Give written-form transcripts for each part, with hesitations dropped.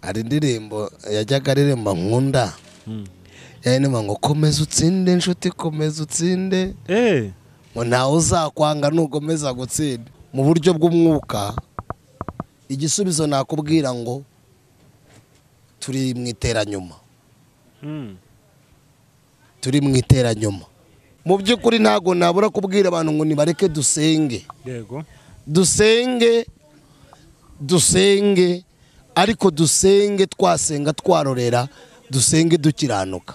ari indirimbo yajyaga aririmba nkunda yanima ngo komeza utsinde inshuti komeza utsinde ngo ntawe uzakwanga nukomeza gutsinda mu buryo bw'umwuka. Igisubizo nakubwira ngo turi mu iteranyuma, turi mu iteranyuma. Mu by'ukuri ntago nabura kubwira abantu ngo nibareke dusenge, yego dusenge ariko dusenge twasenga twarorera, dusenge dukiranuka,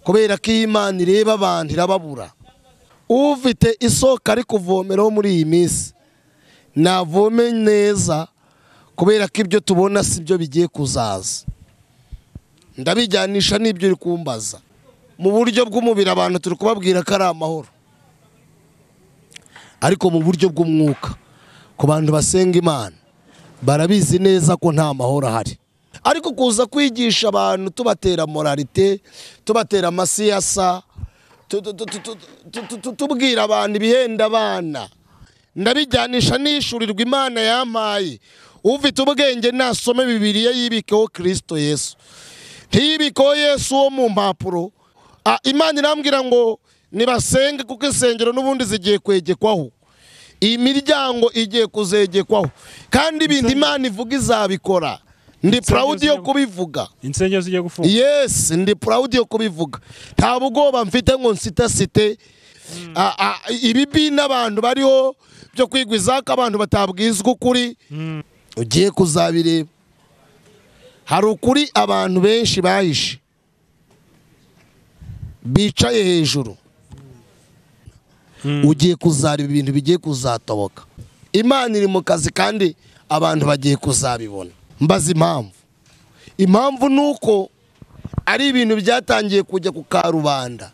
kubera ko Imana ireba abantu irababura. Ufite isoko ari kuvomeraho muri iyi minsi navome neza, kubera ko ibyo tubona si byo bigiye kuzaza. Ndabijyanisha n'ibyo uri kumbaza. Mu buryo bw'umubiri abantu turi kubabwira ko ari amahoro, ariko mu buryo bw'umwuka ku bantu basenga Imana barabizi neza ko nta mahoro ahari. Ariko kuza kwigisha abantu tubatera moralite, tubatera amasiyasa, tubwira abantu ibihenda abana, ndabijyanisha n'ishurirwa Imana yampaye. Ufite ubwenge nasome Bibiliya yibikeho Kristo Yesu, ntiyibikeho Yesu wo mu mpapuro. Imana irambwira ngo nibasenge kuko insengero n'ubundi zigiye kwegekwaho, imiryango igiye kuzegekwaho, kandi ibindi Imana ivuga izabikora. Ndi proud yo kubivuga. Insengero zigiye gufunga. Yes, ndi proud yo kubivuga. Nta bwoba mfite ngo nsita ibibi n'abantu bariho byo kwigwiza ko abantu batabwizwa ukuri. Ugiye kuzabireba. Hari ukuri abantu benshi bahishe bicaye hejuru. Ugiye kuzareba ibintu bigiye kuzatoboka. Imana iri mu kazi kandi abantu bagiye kuzabibona. Mbaza impamvu nuko ari ibintu byatangiye kujya ku karubanda,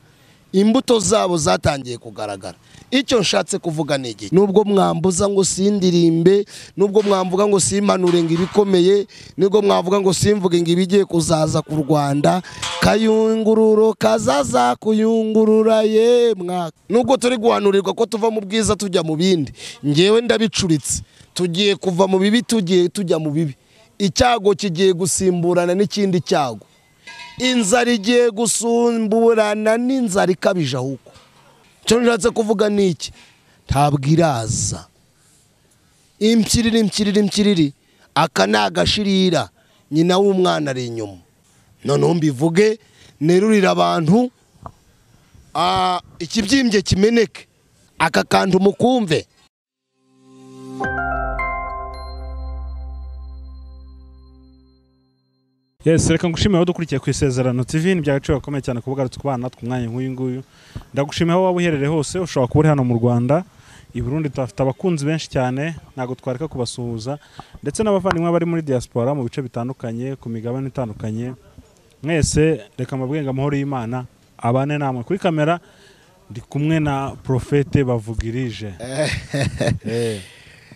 imbuto zabo zatangiye kugaragara. Icyo nshatse kuvuga ni iki? Nubwo mwambuza ngo sindirimbe, nubwo mwamvuga ngo simpanure ngo ibikomeye, nubwo mwavuga ngo simvuge ngo ibigiye kuzaza ku Rwanda, kayungururo kazaza kuyungurura yemwa. Nubwo turi guhanurirwa ko tuva mu bwiza tujya mu bindi, ngewe ndabicuritse. Tugiye kuva mu bibi tugiye tujya mu bibi. Icyago kigiye gusimburana n'ikindi cyago. Inzara igiye gusumburana n'inzara ikabije ahubwo. Cyo nshatse kuvuga ni iki? Ntabwo iraza. Impyiriri aka ni agashirira, nyina w'umwana ari inyuma. Noneho mbivuge nerurira abantu, ikibyimbye kimeneke, aka kantu mukumve. Yes, reka ngushimire dukurikiye ku Isezerano TV. Ni byagaciro gakomeye cyane kuvuga tukubana twumwanya nk'uyu nguyu. Ndagushimiye aho waba uherereye hose, ushobora kuba uri hano mu Rwanda, i Burundi twafite abakunzi benshi cyane, ntago twareka kubasuhuza, ndetse n'abavandimwe bari muri diaspora mu bice bitandukanye, ku migabane itandukanye. Mwese reka mabwenga amahoro y'Imana abane namwe. Kuri kamera ndi kumwe na Prophete Bavugirije.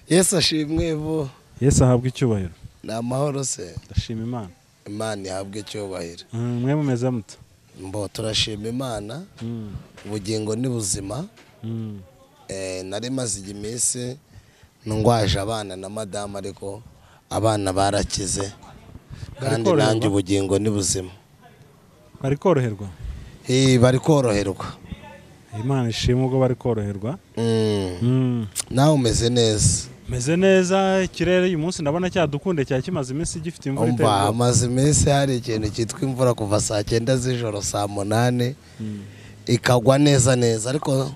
Yesu ashimwe bo. Yesu ahabwe icyubahiro. Na amahoro se. Ndashima Imana. Imana ihabwe icyubahiro. Mwe mumeze mute? Mbo turashima Imana. Ubugingo ni buzima. Nari maze iminsi ndwaje abana na madame, ariko abana barakize, kandi nanjye ubugingo ni buzima. Bari koroherwa? Bari koroherwa. Imana ishimwe ubwo bari koroherwa. Nawe umeze neza? Meze neza. Ikirere uyu munsi ndabona cyadukunde cyane, kimaze iminsi gifite imvura iteye. Amaze iminsi hari ikintu cyitwa imvura kuva saa 9 z'ijoro saa 8 ikagwa neza, ariko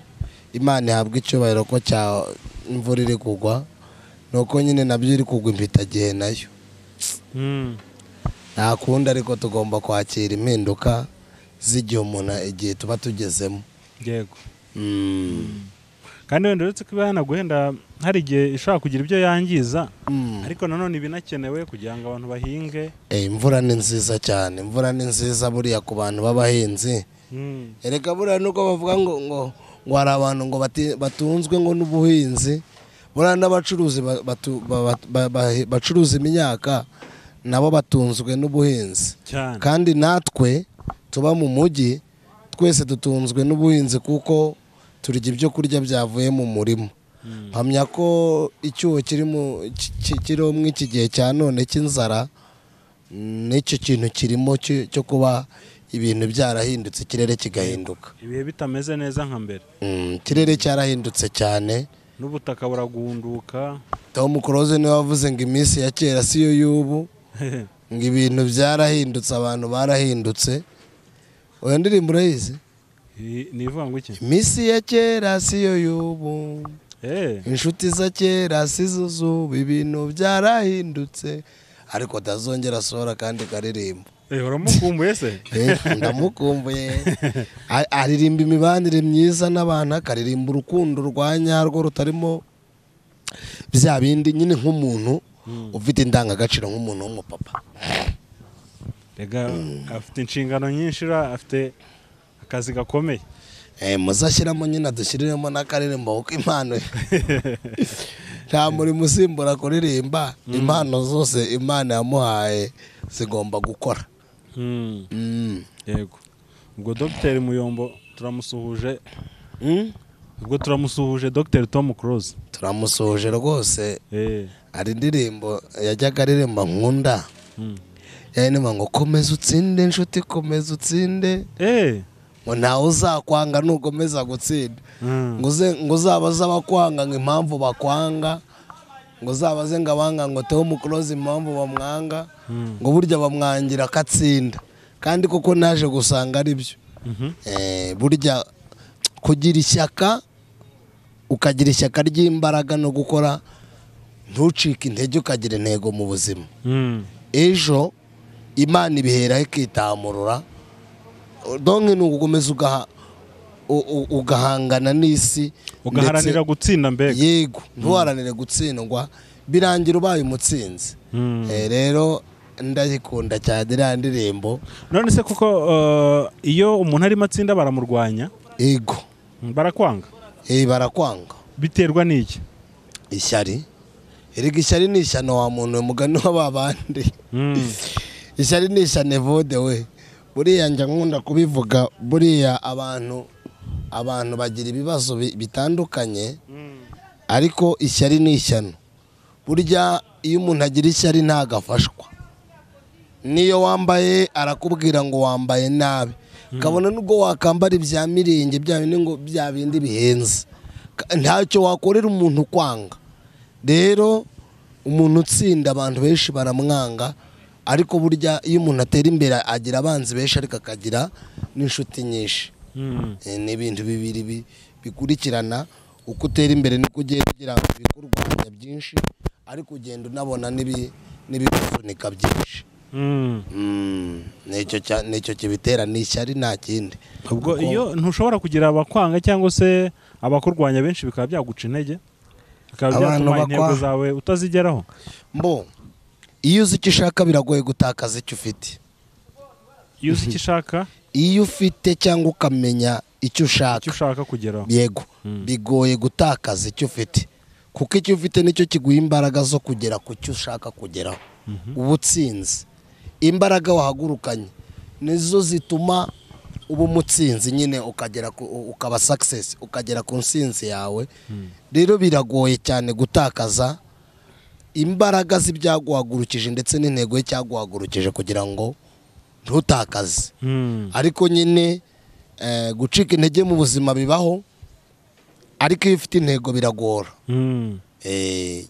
Imana ihabwa icyubahiro ko cya imvura iri kugwa, nuko nyine nabyo iri kugwa impitagihe nayo. Nta kundi, ariko tugomba kwakira impinduka z'igihe umuntu igihe tuba tugezemo. Yego. Kandi wenda uretse ko yanaguhenda hari igihe ishobora kugira ibyo yangiza, ariko nanone ibinakenewe kugira ngo abantu bahinge. Imvura ni nziza cyane, imvura ni nziza buriya ku bantu b'abahinzi. Erega buriya nuko bavuga ngo hari abantu ngo batunzwe ngo n'ubuhinzi, buriya n'abacuruzi bacuruza imyaka nabo batunzwe n'ubuhinzi. Kandi natwe tuba mu mujyi twese dutunzwe n'ubuhinzi, kuko turya ibyo kurya byavuye mu murima. Mpamya ko icyuho kiri mu iki gihe cya none cy'inzara n'icyo kintu kirimo cyo kuba ibintu byarahindutse, ikirere kigahinduka, ibihe bitameze neza nka mbere. Ikirere cyarahindutse cyane, n'ubutaka buragunduka. Tom Close niwe wavuze ngo iminsi ya kera siyo y'ubu, ngo ibintu byarahindutse, abantu barahindutse. Oya ndirimbo urayizi? Nivuga ngo iki? Iminsi ya kera siyo y'ubu, inshuti za kera sizo z'ubu, ibintu byarahindutse. Ariko tazongera asohora kandi karirimbo. Uramukumbuye se? Ndamukumbuye. Aririmba imibanire myiza n'abantu, akaririmba urukundo rwa nyarwo rutarimo bya bindi, nyine nk'umuntu ufite indangagaciro, nk'umuntu w'umupapa. Rega afite inshingano nyinshi, afite akazi gakomeye. Muzashyiramo nyine dushyiriremo n'akaririmbo kuko impano nta murimo usimbura kuririmba. Impano zose Imana yamuhaye zigomba gukora. Yego. Ubwo Dr Muyombo turamusuhuje. Ubwo turamusuhuje Dr Tom Close. Turamusuhuje rwose. Ari indirimbo yajyaga aririmba nkunda. Yarimo ngo komeza utsinde inshuti, komeza utsinde. Ngo ntawe uzakwanga nukomeza gutsinda. Ngo uzabaze abakwanga ngo impamvu bakwanga. Ngo uzabaze ngo abanga ngo Tom Close impamvu bamwanga. Ngo burya bamwangira akatsinda. Kandi koko naje gusanga ari byo. Burya kugira ishyaka, ukagira ishyaka ry'imbaraga no gukora, ntucike intege, ukagira intego mu buzima. Ejo Imana ibiheraho ikitamurura. Donke ni ugukomeza ugahangana n'isi, ugaharanira gutsinda mbega. Yego, ntuharanire gutsindwa, birangira ubaye umutsinzi. Rero ndayikunda cyane iriya ndirimbo. None se kuko iyo umuntu arimo atsinda baramurwanya? Yego. Barakwanga? Barakwanga. Biterwa n'iki? Ishyari. Erega ishyari ni ishyano wa muntu, umugani w'ababandi. Ishyari ni ishyano vode we. Buriya njya nkunda kubivuga, buriya abantu bagira ibibazo bitandukanye, ariko ishyari ni ishyano. Burya iyo umuntu agira ishyari ntagafashwa. Niyo wambaye arakubwira ngo wambaye nabi, kabona nubwo wakambara ibya mirenge bya bindi ngo bya bindi bihenze, ntacyo wakorera umuntu kwanga. Rero umuntu utsinda abantu benshi baramwanga, ariko burya iyo umuntu atera imbere agira abanzi benshi, ariko akagira n'inshuti nyinshi. Ni ibintu bibiri bikurikirana. Uko utera imbere niko ugenda ugira ibikurwanya byinshi, ariko ugenda unabona n'ibikuvunika byinshi. Nicyo kibitera, ni ishyari nta kindi. Ubwo iyo ntushobora kugira abakwanga cyangwa se abakurwanya benshi, bikaba byaguca intege, bikaba byatuma intego zawe utazigeraho. Iyo uzi icyo ushaka biragoye gutakaza icyo ufite. Iyo uzi icyo ushaka, iyo ufite cyangwa ukamenya icyo ushaka kugeraho, yego, bigoye gutakaza icyo ufite, kuko icyo ufite nicyo kiguha imbaraga zo kugera ku cyo ushaka kugeraho. Ubutsinzi, imbaraga wahagurukanye nizo zituma uba umutsinzi nyine, ukaba success, ukagera ku ntsinzi yawe. Rero biragoye cyane gutakaza imbaraga z'ibyaguhagurukije ndetse n'intego y'icyaguhagurukije kugira ngo ntutakaze. Ariko nyine gucika intege mu buzima bibaho, ariko iyo ufite intego biragora.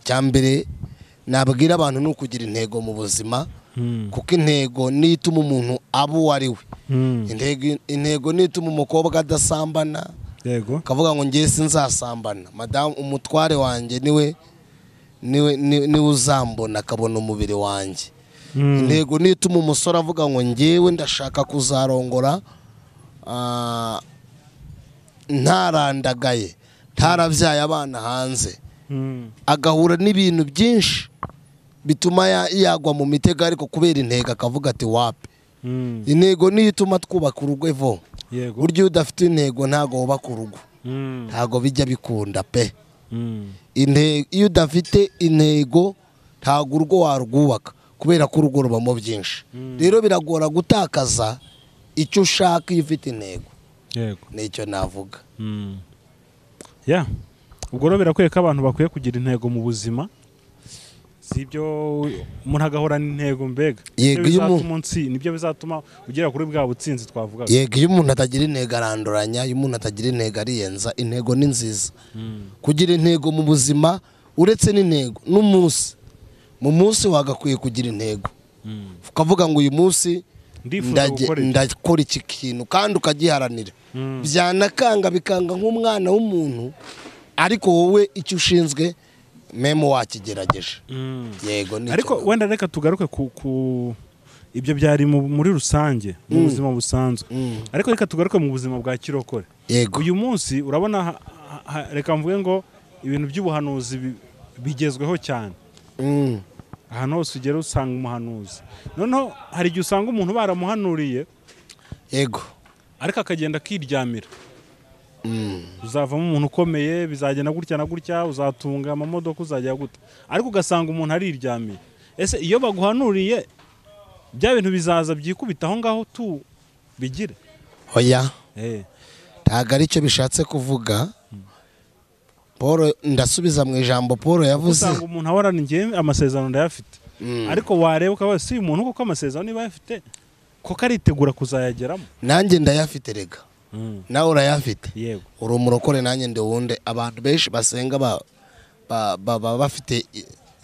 Cyambere nabwira abantu ni ukugira intego mu buzima, kuko intego niyo ituma umuntu aba uwo ari we. Intego niyo ituma umukobwa adasambana, akavuga ngo ngiye sinzasambana, madamu umutware wanjye niwe uzambona akabona umubiri wanjye. Intego niyo ituma umusore avuga ngo ngewe ndashaka kuzarongora ntarandagaye, ntarabyaye abana hanze, agahura n'ibintu byinshi bituma yagwa mu mitego, ariko kubera intego akavuga ati wapi. Intego niyo ituma twubaka urugo evo. Burya iyo udafite intego ntago wubaka urugo, ntago bijya bikunda pe. Iyo udafite intego ntago urugo warwubaka, kubera ko urugo rubamo byinshi. Rero biragora gutakaza icyo ushaka iyo ufite intego. Nicyo navuga. Ubwo rero birakwiye ko abantu bakwiye kugira intego mu buzima si ibyo umuntu agahorana intego mbega Yego, iyo umuntu- umunsi nibyo bizatuma ugera kuri bwa butsinzi twavugaga. yego iyo umuntu atagira intego aranduranya, iyo umuntu atagira intego ariyenza. Intego ni nziza. Kugira intego mu buzima uretse n'intego n'umunsi, mu munsi wagakwiye kugira intego, ukavuga ngo uyu munsi Ndifuza gukora iki? ndakora iki kintu kandi ukagiharanira. Byanakanga bikanga nk'umwana w'umuntu, ariko wowe icyo ushinzwe memo wakigerageje. Yego nicyo. Ariko wenda reka tugaruke ku ibyo byari muri rusange mu buzima busanzwe, ariko reka tugaruke mu buzima bwa kirokore. Yego. Uyu munsi urabona reka mvuge ngo ibintu by'ubuhanuzi bigezweho cyane. Ahantu hose ugera usanga umuhanuzi, noneho hari igihe usanga umuntu baramuhanuriye, Yego. ariko akagenda akiryamira. Uzavamo umuntu ukomeye, bizagenda gutya na gutya, uzatunga amamodoka, uzajya gute, ariko ugasanga umuntu ariryamiye. Ese iyo baguhanuriye bya bintu bizaza byikubita aho ngaho tu bigire? Oya, ntabwo ari cyo bishatse kuvuga. Paul, ndasubiza mu ijambo Paul yavuze. Usanga umuntu ahorana ngiye amasezerano ndayafite, ariko wareba ukabaza si umuntu kuko amasezerano niba yafite koko aritegura kuzayageramo. Nanjye ndayafite rega, nawe urayafite. Yego. Uri umurokore nanjye ndi wunde. Abantu benshi basenga baba bafite,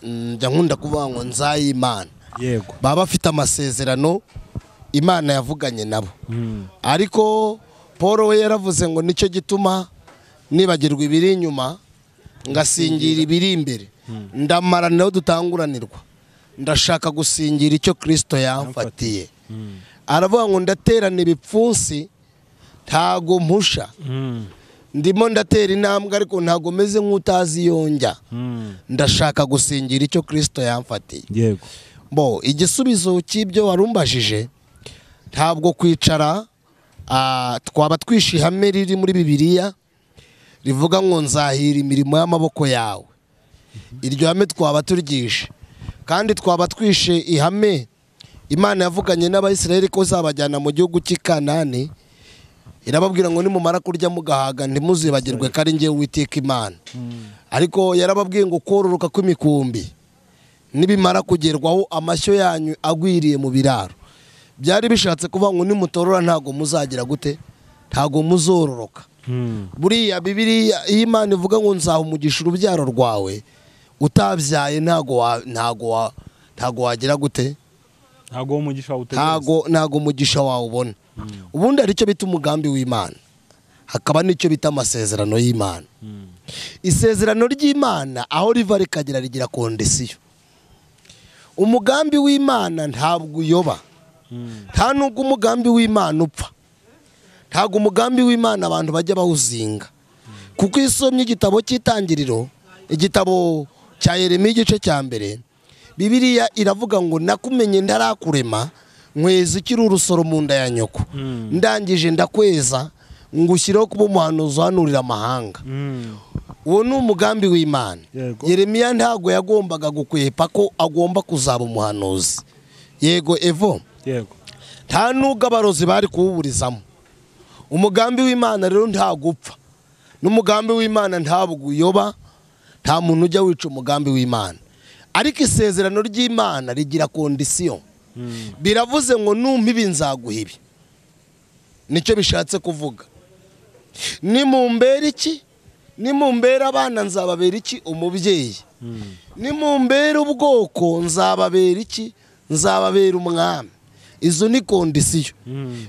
njya nkunda kuvuga ngo nzayimana. Yego. Baba bafite amasezerano Imana yavuganye nabo. Ariko Paul we yaravuze ngo nicyo gituma nibagirwa ibiri inyuma ngasingira ibiri imbere. Ndamara naho dutanguranirwa, ndashaka gusingira icyo Kristo yamfatiye. Aravuga ngo ndaterana ibipfunsi ntago mpusha. Ndimo ndatera intambwe ariko ntago meze nk'utazi yonjya. Ndashaka gusingira icyo Kristo yamfatiye. Yego. Bo, igisubizo cy'ibyo warumbajije ntabwo kwicara, twaba twishe ihame riri muri Bibiliya rivuga ngo nzahira imirimo y'amaboko yawe. Iryo hame twaba turyishe, kandi twaba twishe ihame Imana yavuganye n'Abayisiraheli ko zabajyana mu gihugu cy'i Kanani. Irababwira ngo nimumara kurya mugahaga ntimuzibagirwe ko ari njyewe Uwiteka Imana. Ariko yarababwiye ngo kororoka kw'imikumbi nibimara kugerwaho amashyo yanyu agwiriye mu biraro. Byari bishatse kuvuga ngo nimutorora ntago muzagira gute, ntago muzororoka. Buriya Bibiliya iyo Imana ivuga ngo nzaha umugisha urubyaro rwawe, utabyaye ntago wagira gute, ntago umugisha utegereza, ntago umugisha wawe ubona. Ubundi hari icyo bita umugambi w'Imana, hakaba n'icyo bita amasezerano y'Imana. Isezerano ry'Imana aho riva rikagera rigira kondisiyo. Umugambi w'Imana ntabwo uyoba, nta nubwo umugambi w'Imana upfa. Ntabwo umugambi w'Imana abantu bajya bawuzinga, kuko isomye igitabo cy'Itangiriro, igitabo cya Yeremiya igice cya mbere, Bibiliya iravuga ngo nakumenye ndarakurema nkweza ukiri urusoro mu nda ya nyoko, ndangije ndakweza ngushyiraho kuba umuhanuzi uhanurira amahanga. Uwo ni umugambi w'Imana. Yeremiya ntago yagombaga gukwepa ko agomba kuzaba umuhanuzi. Yego Evo. Yego. Nta nubwo abarozi bari kuwuburizamo. Umugambi w'Imana rero ntago upfa, n'umugambi w'Imana ntabwo uyoba. Nta muntu ujya wica umugambi w'Imana, ariko isezerano ry'Imana rigira kondisiyo. Biravuze ngo numpa ibi nzaguha ibi. Nicyo bishatse kuvuga. Nimumbera iki? Nimumbera abana nzababera iki? Umubyeyi. Nimumbera ubwoko nzababera iki? Nzababera umwami. Izo ni kondisiyo.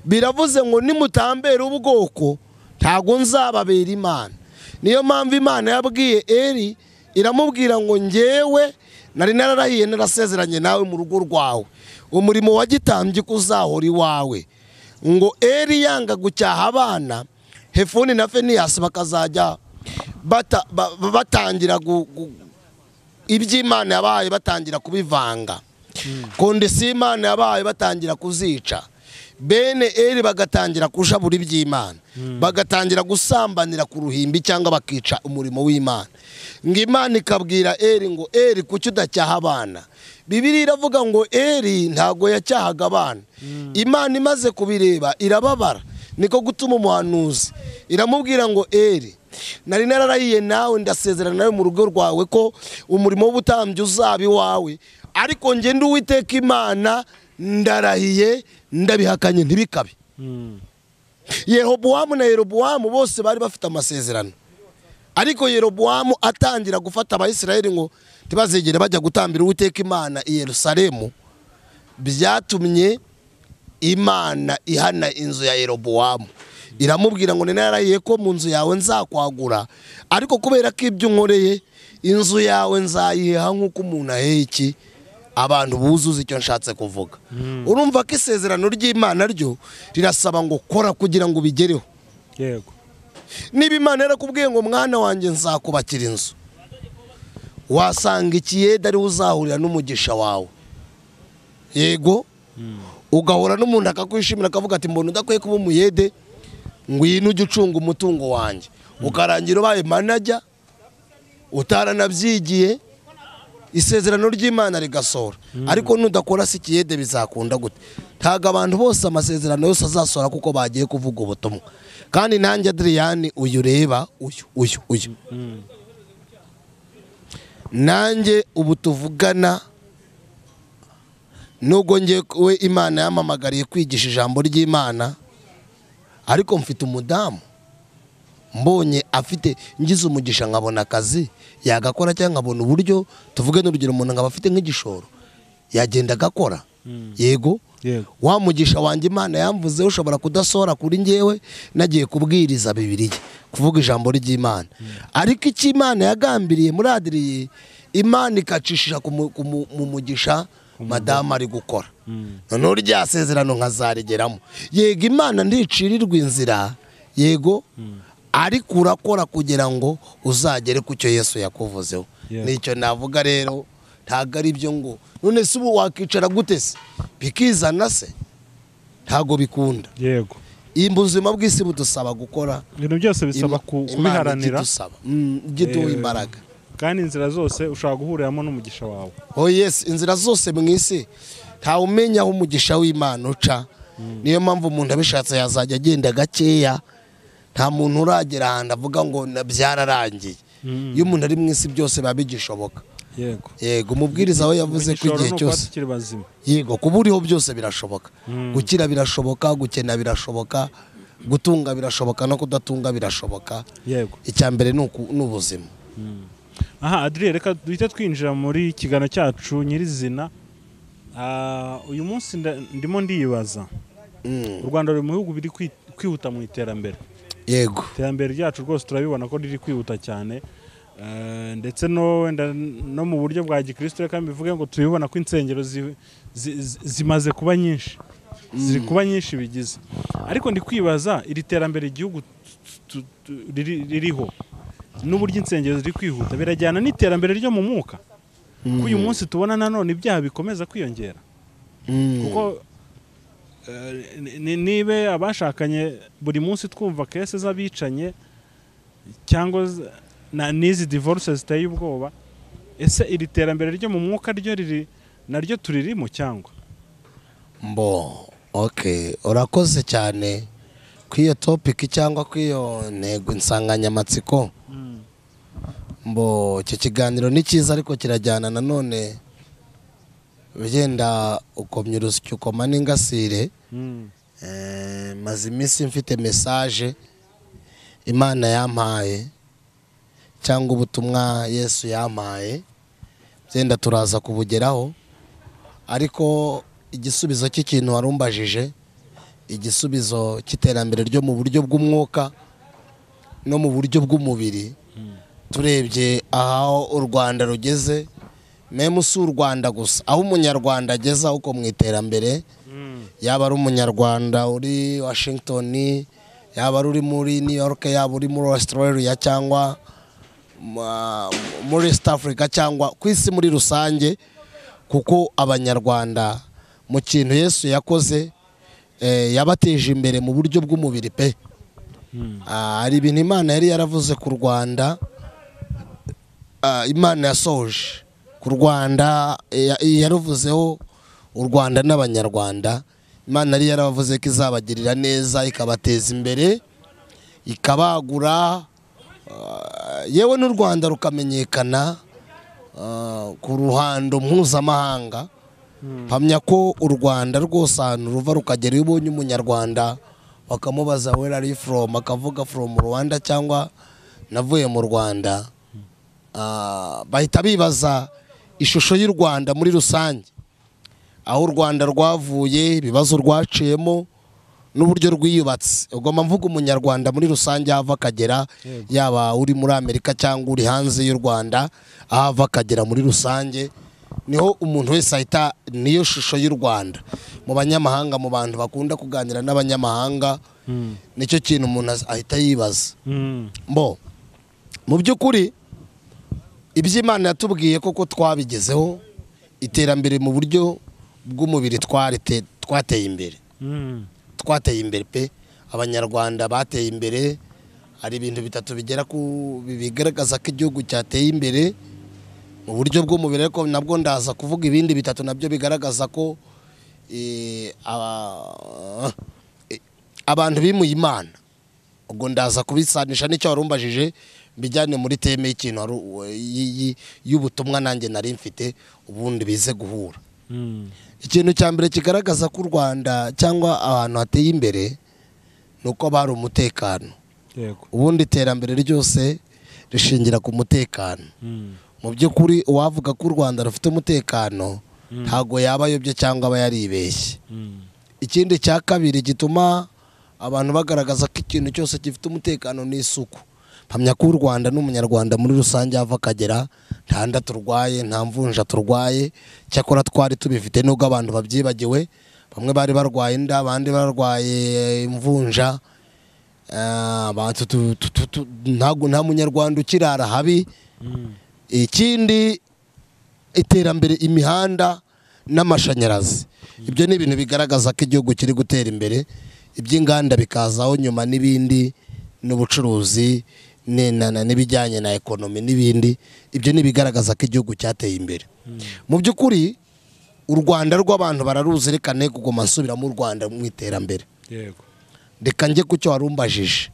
Biravuze ngo nimutambera ubwoko ntago nzababera Imana. Niyo mpamvu Imana yabwiye Eli, iramubwira ngo njyewe nari nararahiye narasezeranye nawe mu rugo rwawe, umurimo wagitambye kuzahora iwawe. Ngo Eli yanga gucyaha abana, Hefuni na Feniyasi bakazajya batangira iby'Imana yabaye batangira kubivanga. Kondisiyo Imana yabaye batangira kuzica. Bene Eli bagatangira kujabura iby'Imana, bagatangira gusambanira ku ruhimbi cyangwa bakica umurimo w'Imana. Ngo Imana ikabwira Eli ngo Eli kuki udacyaha abana? Bibiliya iravuga ngo Eli ntago yacyahaga abana. Imana imaze kubireba irababara, niko gutuma umuhanuzi iramubwira ngo Eli nari nararahiye nawe ndasezerana nawe mu rugo rwawe ko umurimo w'ubutambyi uzaba iwawe, ariko njye ndi Uwiteka Imana ndarahiye ndabihakanye ntibikabe. Yerobowamu na Yerobowamu bose bari bafite amasezerano, ariko Yerobowamu atangira gufata Abayisiraheli ngo ntibazegere bajya gutambira Uwiteka Imana i Yerusalemu, byatumye Imana ihana inzu ya Yerobowamu, iramubwira ngo narahiye ko mu nzu yawe nzakwagura, ariko kubera ko ibyo unkoreye inzu yawe nzayiha nk'uko umuntu aheki abantu buzuza icyo nshatse kuvuga. Urumva ko isezerano ry'Imana ryo rirasaba ngo kora kugira ngo ubigereho. Yego. Niba Imana yarakubwiye ngo mwana wanjye nzakubakira inzu, wasanga ikiyede ari uzahurira n'umugisha wawe. Yego. Ugahura n'umuntu akakwishimira akavuga ati mbona udakwiye kuba umuyede, ngwino ujye ucunga umutungo wanjye, ukarangira ubaye manager utaranabyigiye, isezerano ry'Imana rigasora. Ariko nudakora si ikiyede bizakunda gute? Ntago abantu bose amasezerano yose azasora kuko bagiye kuvuga ubutumwa. Kandi nanjye Adrian uyu reba uyu nanjye ubu tuvugana, nubwo njye we Imana yamamagariye kwigisha ijambo ry'Imana, ariko mfite umudamu mbonye afite ngize umugisha nkabona akazi yagakora, cyangwa nkabona uburyo tuvuge n'urugero umuntu nkaba afite nk'igishoro yagenda agakora. Yego. Wa mugisha wanjye Imana yamvuze ushobora kudasohora kuri njyewe nagiye kubwiriza Bibiliya, kuvuga ijambo ry'Imana. Ariko icyo Imana yagambiriye muri Adriye, Imana ikacishisha mu mugisha madamu ari gukora. Noneho rya sezerano nkazarigeramo. Yego Imana ndicirirwa inzira, yego, ariko urakora kugira ngo uzagere ku cyo Yesu yakuvuzeho. Nicyo navuga rero, ntago ari byo ngo none se ubu wakicara gute se bikizana se, ntago bikunda. Yego. Ubuzima bw'isi budusaba gukora, ibintu byose bisaba kubiharanira, giduha imbaraga, kandi inzira zose ushaka guhuriramo n'umugisha wawe. Oh yes, inzira zose mu isi nta umenya aho umugisha w'Imana uca. Niyo mpamvu umuntu abishatse yazajya agenda gakeya, nta muntu uragera ahantu avuga ngo byararangiye. Iyo umuntu ari mu isi byose biba bigishoboka. Yego. Yego, umubwiriza we yavuze ko igihe cyose, yego, kuba uriho byose birashoboka. Gukira birashoboka, gukena birashoboka, gutunga birashoboka, no kudatunga birashoboka. Yego. Icyambere n'ubuzima. Aha Adrien, reka duhite twinjira muri kigano cyacu nyirizina. Uyu munsi ndimo ndibaza, u Rwanda ruri mu bihugu biri kwihuta mu iterambere. Yego. Iterambere ryacu rwose turabibona ko riri kwihuta cyane, ndetse no mu buryo bwa gikristo. Reka mbivuge ngo tubibona ko insengero zimaze kuba nyinshi, ziri kuba nyinshi bigize. Ariko ndi kwibaza iri terambere igihugu ririho n'uburyo insengero ziri kwihuta birajyana n'iterambere ryo mu mwuka. Ko uyu munsi tubona nanone ibyaha bikomeza kwiyongera, kuko nibe abashakanye buri munsi twumva kese z'abicanye cyangwa n'izi divorce ziteye ubwoba. Ese iri terambere ryo mu mwuka ryo naryo turirimo cyangwa? Okay, urakoze cyane kw'iyo topic cyangwa kw'iyo ntego insanganyamatsiko. Icyo kiganiro ni cyiza, ariko kirajyana nanone bigenda ukomya urusyo ukoma n'ingasire. Maze iminsi mfite message Imana yampaye cyangwa ubutumwa Yesu yampaye, byenda turaza kubugeraho. Ariko igisubizo cy'ikintu warumbajije, igisubizo cy'iterambere ryo mu buryo bw'umwuka no mu buryo bw'umubiri, turebye aho u Rwanda rugeze, meme si u Rwanda gusa, aho umunyarwanda ageze uko mu iterambere, yaba ari umunyarwanda uri Washington, yaba ari uri muri New York, yaba uri muri Australia cyangwa muri East Africa cyangwa ku isi muri rusange, kuko abanyarwanda mu kintu Yesu yakoze yabateje imbere mu buryo bw'umubiri pe. Hari ibintu Imana yari yaravuze ku Rwanda, Imana yasoje ku Rwanda, yaruvuzeho u Rwanda n'abanyarwanda. Imana yari yaravuze ko izabagirira neza, ikabateza imbere, ikabagura, yewe n'u Rwanda rukamenyekana ku ruhando mpuzamahanga. Mpamya ko u Rwanda rwose ahantu ruva rukagera, iyo ubonye umunyarwanda bakamubaza where are you from, akavuga from Rwanda cyangwa navuye mu Rwanda, bahita bibaza ishusho y'u Rwanda muri rusange, aho u Rwanda rwavuye, ibibazo rwaciyemo n'uburyo rwiyubatse. Ubwo mvuga umunyarwanda muri rusange aho ava akagera, yaba uri muri Amerika cyangwa uri hanze y'u Rwanda, aho ava akagera muri rusange niho umuntu wese ahita, niyo shusho y'u Rwanda mu banyamahanga, mu bantu bakunda kuganira n'abanyamahanga, nicyo kintu umuntu ahita yibaza. Mu by'ukuri iby'Imana yatubwiye koko twabigezeho, iterambere mu buryo bw'umubiri twateye imbere. Twateye imbere pe, abanyarwanda bateye imbere. Hari ibintu bitatu bigera ku bigaragaza ko igihugu cyateye imbere mu buryo bw'umubiri, ariko nabwo ndaza kuvuga ibindi bitatu nabyo bigaragaza ko abantu bimuye Imana. Ubwo ndaza kubisanisha n'icyo warumbajije bijyane muri teme y'ikintu y'ubutumwa nanjye nari mfite, ubundi bize guhura. Ikintu cya mbere kigaragaza ko u Rwanda cyangwa ahantu hateye imbere ni uko bari umutekano. Ubundi iterambere ryose rishingira ku mutekano. Mu by'ukuri uwavuga ko u Rwanda rufite umutekano ntago yaba ayobye cyangwa aba yaribeshye. Ikindi cya kabiri gituma abantu bagaragaza ko ikintu cyose gifite umutekano ni isuku. Mpamya ko u Rwanda n'umunyarwanda muri rusange ava akagera nta nda turwaye, nta mvunja turwaye. Cyakora twari tubifite nubwo abantu babyibagiwe, bamwe bari barwaye inda, abandi barwaye imvunja. Nta munyarwanda ukirara habi. Ikindi iterambere, imihanda n'amashanyarazi, ibyo ni ibintu bigaragaza ko igihugu kiri gutera imbere. Iby'inganda bikazaho nyuma, n'ibindi n'ubucuruzi n'ibijyanye na ekonomi n'ibindi, ibyo ni ibigaragaza ko igihugu cyateye imbere. Mu by'ukuri u Rwanda rw'abantu bararuzi, reka ne kugoma nsubiramo u Rwanda mu iterambere. Reka njye ku cyo warumbajije.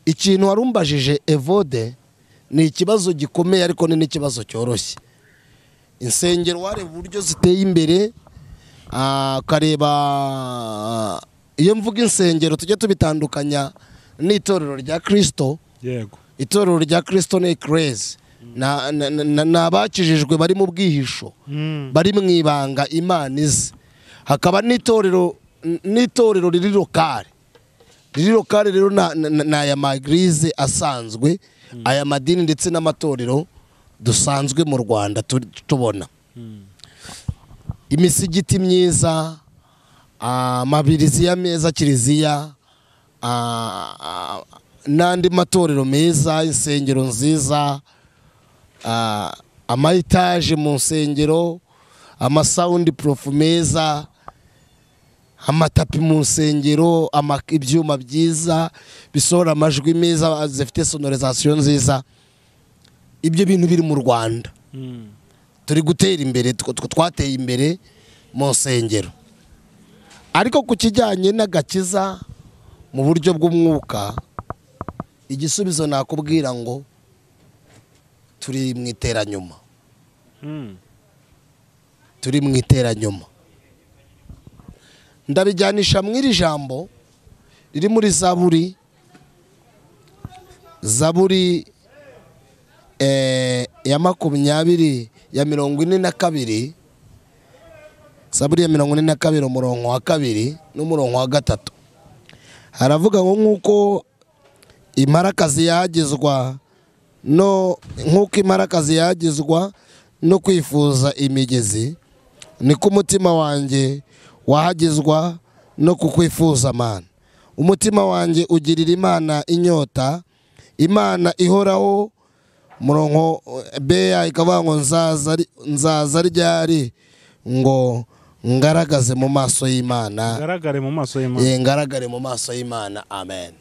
Ikintu warumbajije Evode ni ikibazo gikomeye, ariko ni n'ikibazo cyoroshye. Insengero wareba uburyo ziteye imbere, ukareba, iyo mvuga insengero tujye tubitandukanya n'itorero rya Kristo. Itorero rya Kristo ni Ecclesia, n'abakijijwe bari mu bwihisho, bari mu ibanga Imana izi. Hakaba n'itorero riri lokale. Riri lokale rero na aya maglize asanzwe, aya madini ndetse n'amatorero dusanzwe mu Rwanda tubona. Imisigiti myiza, amabiriziya meza, kiliziya, n'andi matorero meza, insengero nziza, amayitaje mu nsengero, amasawundi profu meza, amatapi mu nsengero, ibyuma byiza bisohora amajwi meza, zifite sonorizasiyo nziza. Ibyo bintu biri mu Rwanda. Turi gutera imbere, twateye imbere mu nsengero. Ariko ku kijyanye n'agakiza mu buryo bw'umwuka, igisubizo nakubwira ngo turi mu iteranyuma. Turi mu iteranyuma. Ndabijyanisha mu iri jambo riri muri Zaburi ya 42 Zaburi ya 42 umurongo wa 2 n'umurongo wa 3. Haravuga ngo nk'uko imparakazi yagizwa no kwifuza imigezi, niko umutima wanjye wahagizwa no kukwifuza Mana. Umutima wanjye ugirira Imana inyota, Imana ihoraho. Murongo beya ikavuga ngo nzaza ryari ngo ngaragaze mu maso y'Imana. Ngaragare mu maso y'Imana. Amen.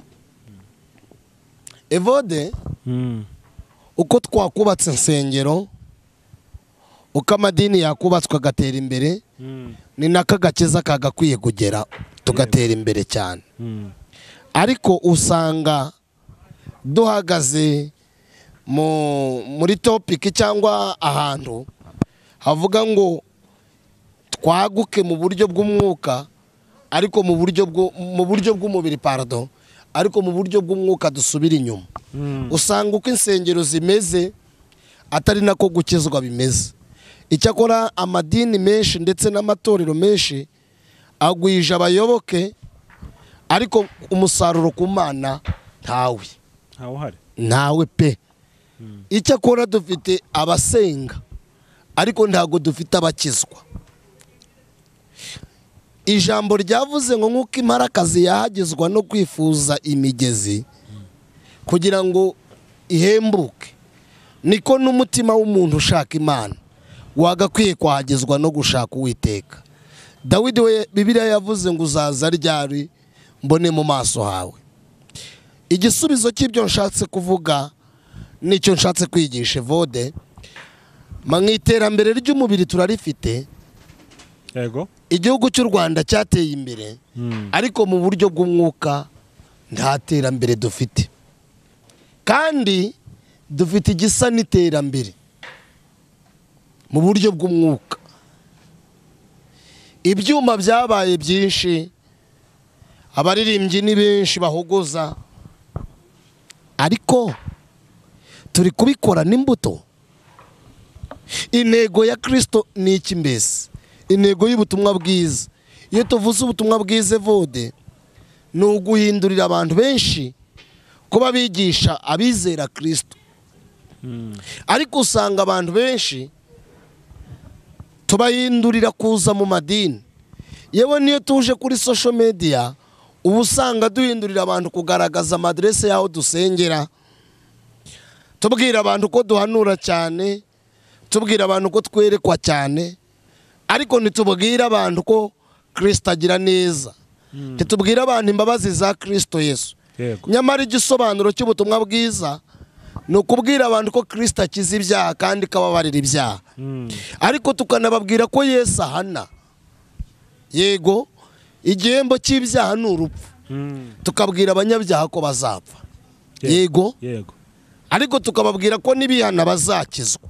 Evode, uko twakubatse insengero, uko amadini yakubatswe agatera imbere, ni nako agakiza kagakwiye kugera tugatera imbere cyane. Ariko usanga duhagaze muri topiki cyangwa ahantu havuga ngo twaguke mu buryo bw'umwuka ariko mu buryo bw'umubiri pardon, ariko mu buryo bw'umwuka dusubira inyuma. Usanga uko insengero zimeze atari nako gukizwa bimeze. Icyakora amadini menshi ndetse n'amatorero menshi agwije abayoboke ariko umusaruro ku Mana ntawe pe. Icyakora dufite abasenga ariko ntago dufite abakizwa. Ijambo ryavuze ngo nk'uko imparakazi yahagezwa no kwifuza imigezi kugira ngo ihembuke, niko n'umutima w'umuntu ushaka Imana wagakwiye kwahagezwa no gushaka Uwiteka. Dawidi we Bibiliya yavuze ngo uzaza ryari mbone mu maso hawe. Igisubizo cy'ibyo nshatse kuvuga nicyo nshatse kwigisha Evode. Mu iterambere ry'umubiri turarifite. Yego. Igihugu cy'u Rwanda cyateye imbere ariko mu buryo bw'umwuka nta terambere dufite. Kandi dufite igisa n'iterambere mu buryo bw'umwuka. Ibyuma byabaye byinshi, abaririmbyi ni benshi bahogoza, ariko turi kubikora n'imbuto. Intego ya Kristo ni iki mbese? Intego y'ubutumwa bwiza, iyo tuvuze ubutumwa bwiza Evode, ni uguhindurira abantu benshi kuba bigisha abizera Kristo. Ariko usanga abantu benshi tubahindurira kuza mu madini. Yewe niyo tuje kuri social media ubu usanga duhindurira abantu kugaragaza amadresse yaho dusengera, tubwira abantu ko duhanura cyane, tubwira abantu ko twerekwa cyane, ariko ntitubwira abantu ko Kristo agira neza. Ntitubwira abantu imbabazi za Kristo Yesu. Nyamara igisobanuro cy'ubutumwa bwiza ni ukubwira abantu ko Kristo akiza ibyaha kandi kababarira ibyaha. Ariko tukanababwira ko Yesu ahana. Yego, igihembo cy'ibyaha ni urupfu. Tukabwira abanyabyaha ko bazapfa. Yego. Ariko tukababwira ko nibihana bazakizwa.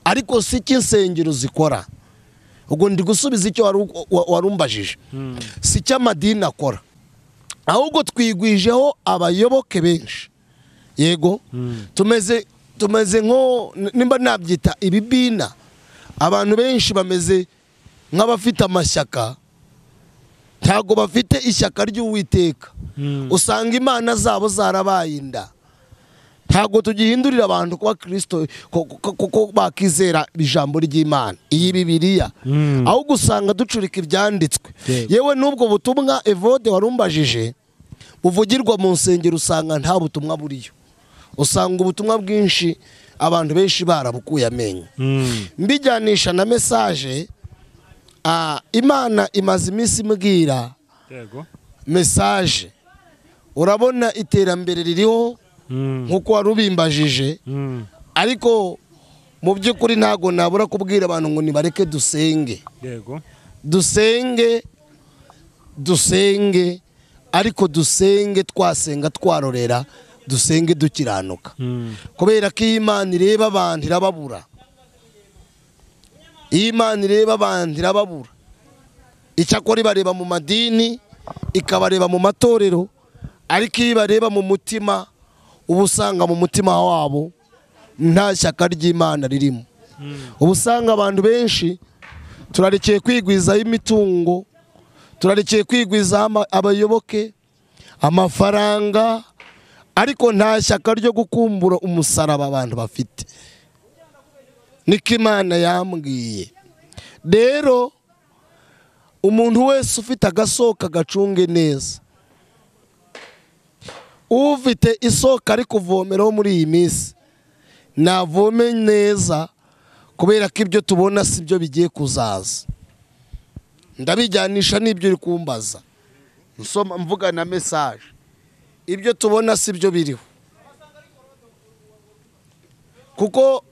Ariko si iki insengero zikora. Ubwo ndi gusubiza icyo warumbajije. Si cyo amadini akora. Ahubwo twigwijeho abayoboke benshi. Yego. Tumeze nko nimba nabyita ibibina. Abantu benshi bameze nk'abafite amashyaka, ntago bafite ishyaka ry'Uwiteka. Usanga imana zabo zarabaye inda. Ntago tugihindurira abantu kuba Kristo kuko bakizera ijambo ry'Imana, iyi Bibiliya. Ahubwo usanga ducurika ibyanditswe. Yewe n'ubwo butumwa Evode warumbajije buvugirwa mu nsengero usanga nta butumwa buriyo. Usanga ubutumwa bwinshi abantu benshi barabukuye amenyo. Mbijyanisha na message Imana imaze iminsi imbwira message. Urabona iterambere ririho nkuko warubimbajije, ariko mu by'ukuri ntago nabura kubwira abantu ngo nibareke dusenge. Dusenge ariko dusenge twasenga twarorera, dusenge dukiranuka. Kubera ko Imana ireba abantu irababura. Imana ireba abantu irababura. Icyakora ibareba mu madini, ikabareba mu matorero, ariko ibareba mu mutima, ubu usanga mu mutima wabo nta shyaka ry'Imana ririmo. Ubu usanga abantu benshi turarekeye kwigwizaho imitungo, turarekeye kwigwizaho abayoboke, amafaranga, ariko nta shyaka ryo gukumbura umusaraba abantu bafite. Niko Imana yambwiye. Rero umuntu wese ufite agasoka gacunge neza. Ufite isoko ari kuvomeraho muri iyi minsi navome neza, kubera ko ibyo tubona si byo bigiye kuzaza. Ndabijyanisha n'ibyo uri kumbaza, nsoma mvuga na message. Ibyo tubona si byo biriho, kuko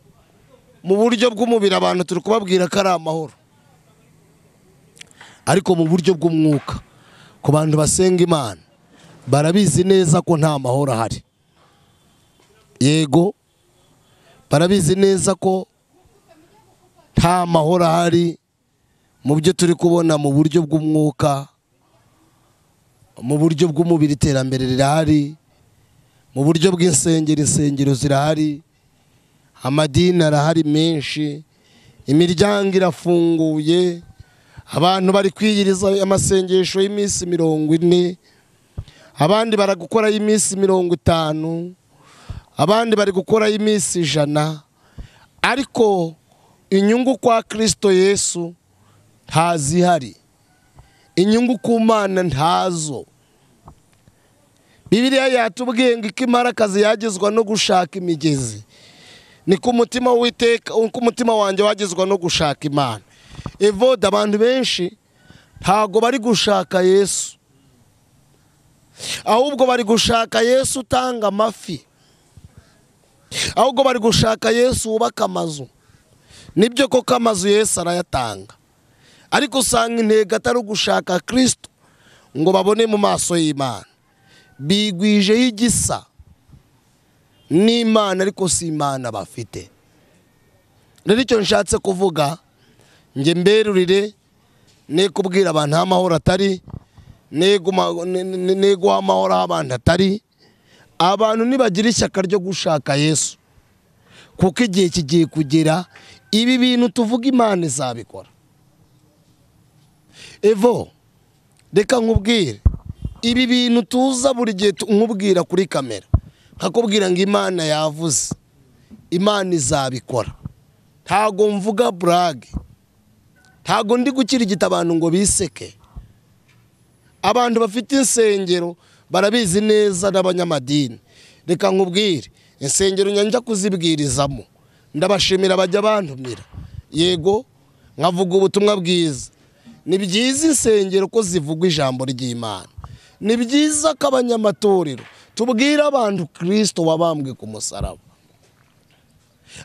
mu buryo bw'umubiri abantu turi kubabwira ko ari amahoro, ariko mu buryo bw'umwuka ku bantu basenga Imana barabizi neza ko nta mahoro ahari. yego barabizi neza ko nta mahoro ahari mu byo turi kubona mu buryo bw'umwuka, mu buryo bw'umubiri iterambere rirahari, mu buryo insengero zirahari, amadini arahari menshi, imiryango irafunguye, abantu bari kwiyiriza amasengesho y'iminsi 40, abandi bari gukora y'iminsi 50, abandi bari gukora y'iminsi 100, ariko inyungu kwa Kristo Yesu ntazihari, inyungu ku Mana ntazo. Bibiliya yatubwiye ngo ikimarakazi yagizwa no gushaka imigezi, ni ku mutima w'Uwiteka, ku mutima wanjye wagizwa no gushaka Imana. Evode, abantu benshi ntago bari gushaka Yesu, ahubwo bari gushaka Yesu utanga amafi, ahubwo bari gushaka Yesu wubaka amazu. Nibyo koko amazu Yesu arayatanga, ariko usanga intego atari ugushaka Kristo ngo babone mu maso y'Imana. Bigwijeho igisa n'Imana ariko si Imana bafite. Rero icyo nshatse kuvuga, nge mberurire ne kubwira abantu amahoro atari, nego amahoro abantu atari. Abantu nibagira ishyaka ryo gushaka Yesu, kuko igihe kigiye kugera ibi bintu tuvuga Imana izabikora. Evo, reka nkubwire, ibi bintu tuza buri gihe nkubwira kuri kamera, nkakubwira ngo Imana yavuze, Imana izabikora. Ntago mvuga brag, ntago ndi gukirigita abantu ngo biseke. Abantu bafite insengero barabizi neza n'abanyamadini. Reka nkubwire, insengero njya kuzibwirizamo, ndabashimira bajya bantumira, yego nkavuga ubutumwa bwiza. Ni byiza insengero ko zivuga ijambo ry'Imana, ni byiza ko abanyamatorero tubwira abantu Kristo wabambwe ku musaraba.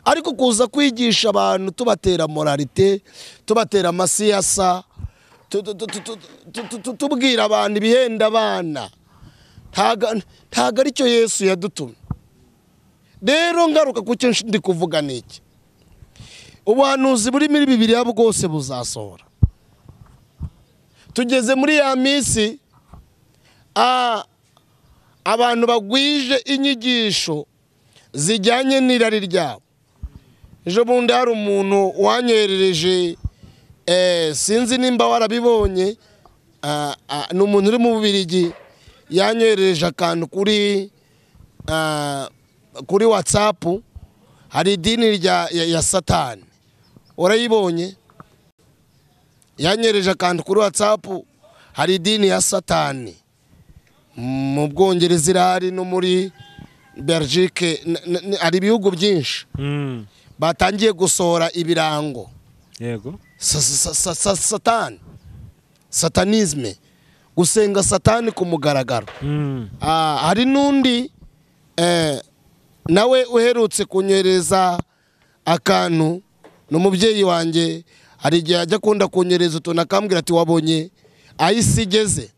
Ariko kuza kwigisha abantu tubatera moralite, tubatera amasiyasa, tubwira abantu ibihenda abana, ntago ari cyo Yesu yadutumye. Rero ngaruka ku cyo ndi kuvuga niki, ubuhanuzi buri muri Bibiliya bwose buzasohora. Tugeze muri ya minsi abantu bagwije inyigisho zijyanye n'irari ryabo. Ejo bundi hari umuntu wanyerereje, sinzi nimba warabibonye, ni umuntu uri mu Bubiligi, yanyerereje akantu kuri WhatsApp. Hari idini ya Satani, urayibonye? Yanyereje akantu kuri WhatsApp, hari idini ya Satani mu Bwongereza irahari, no muri Belgique, hari ibihugu byinshi batangiye gusohora ibirango. Yego, Satani, satanisme, gusenga Satani ku mugaragaro. Hari n'undi nawe uherutse kunyereza akantu, n'umubyeyi wanjye. Hari igihe ajya akunda kunyereza utuntu akambwira ati wabonye ayisi igeze.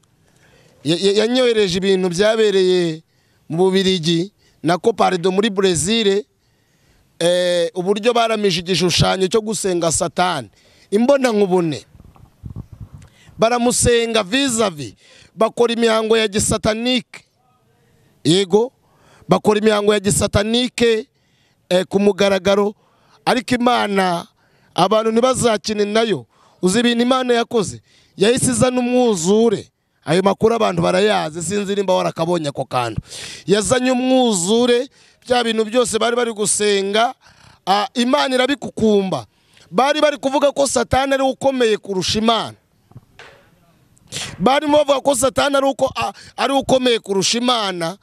Yanyohereje ibintu byabereye mu Bubiligi na Copardo muri Brazil, uburyo baramije igishushanyo cyo gusenga Satani imbona nkubone, baramusenga vis-a-vis, bakora imihango ya gisatanike. Yego, bakora imihango ya gisatanike ku mugaragaro, ariko Imana abantu ntibazakine nayo. Uzi ibintu Imana yakoze? Yahise izana umwuzure. Ayo makuru abantu barayazi, sinzi nimba warakabonye ako kantu. Yazanye umwuzure, bya bintu byose bari gusenga, Imana irabikukumba. Bari kuvuga ko Satani ari ukomeye kurusha Imana. Bari bavuga ko Satani ari ukomeye kurusha Imana.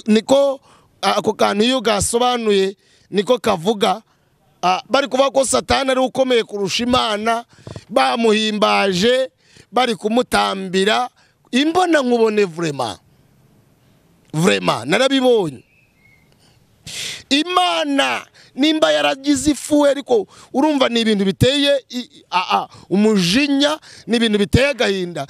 Niko ako kantu iyo gasobanuye niko kavuga. Bari kuvuga ko Satani ari ukomeye kurusha Imana, bamuhimbaje, bari kumutambira. Imbona nkubone vraiment narabibonye. Imana nimba yaragize ifu ariko urumva ni ibintu biteye umujinya, ni ibintu biteye agahinda.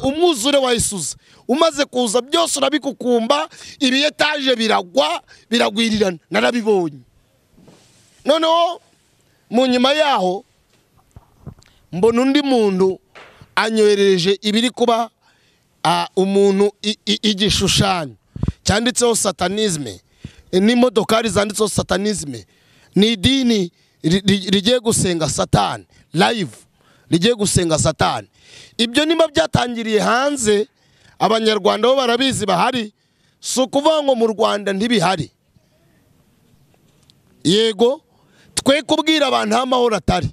Umwuzure wa Isuza umaze kuza byose urabikukumba, ibiyetaje biragwa biragwirirana, narabibonye. Noneho mu nyuma yaho mbona undi muntu anyohereje ibiri kuba umuntu igishushanyo cyanditseho satanisme, n'imodokari zanditseho satanisme. Ni idini rigiye gusenga Satani live, rigiye gusenga Satani. Ibyo nimba byatangiriye hanze, abanyarwanda bo barabizi bahari, si ukuvuga ngo mu Rwanda ntibihari. Yego twe kubwira abantu amahoro atari.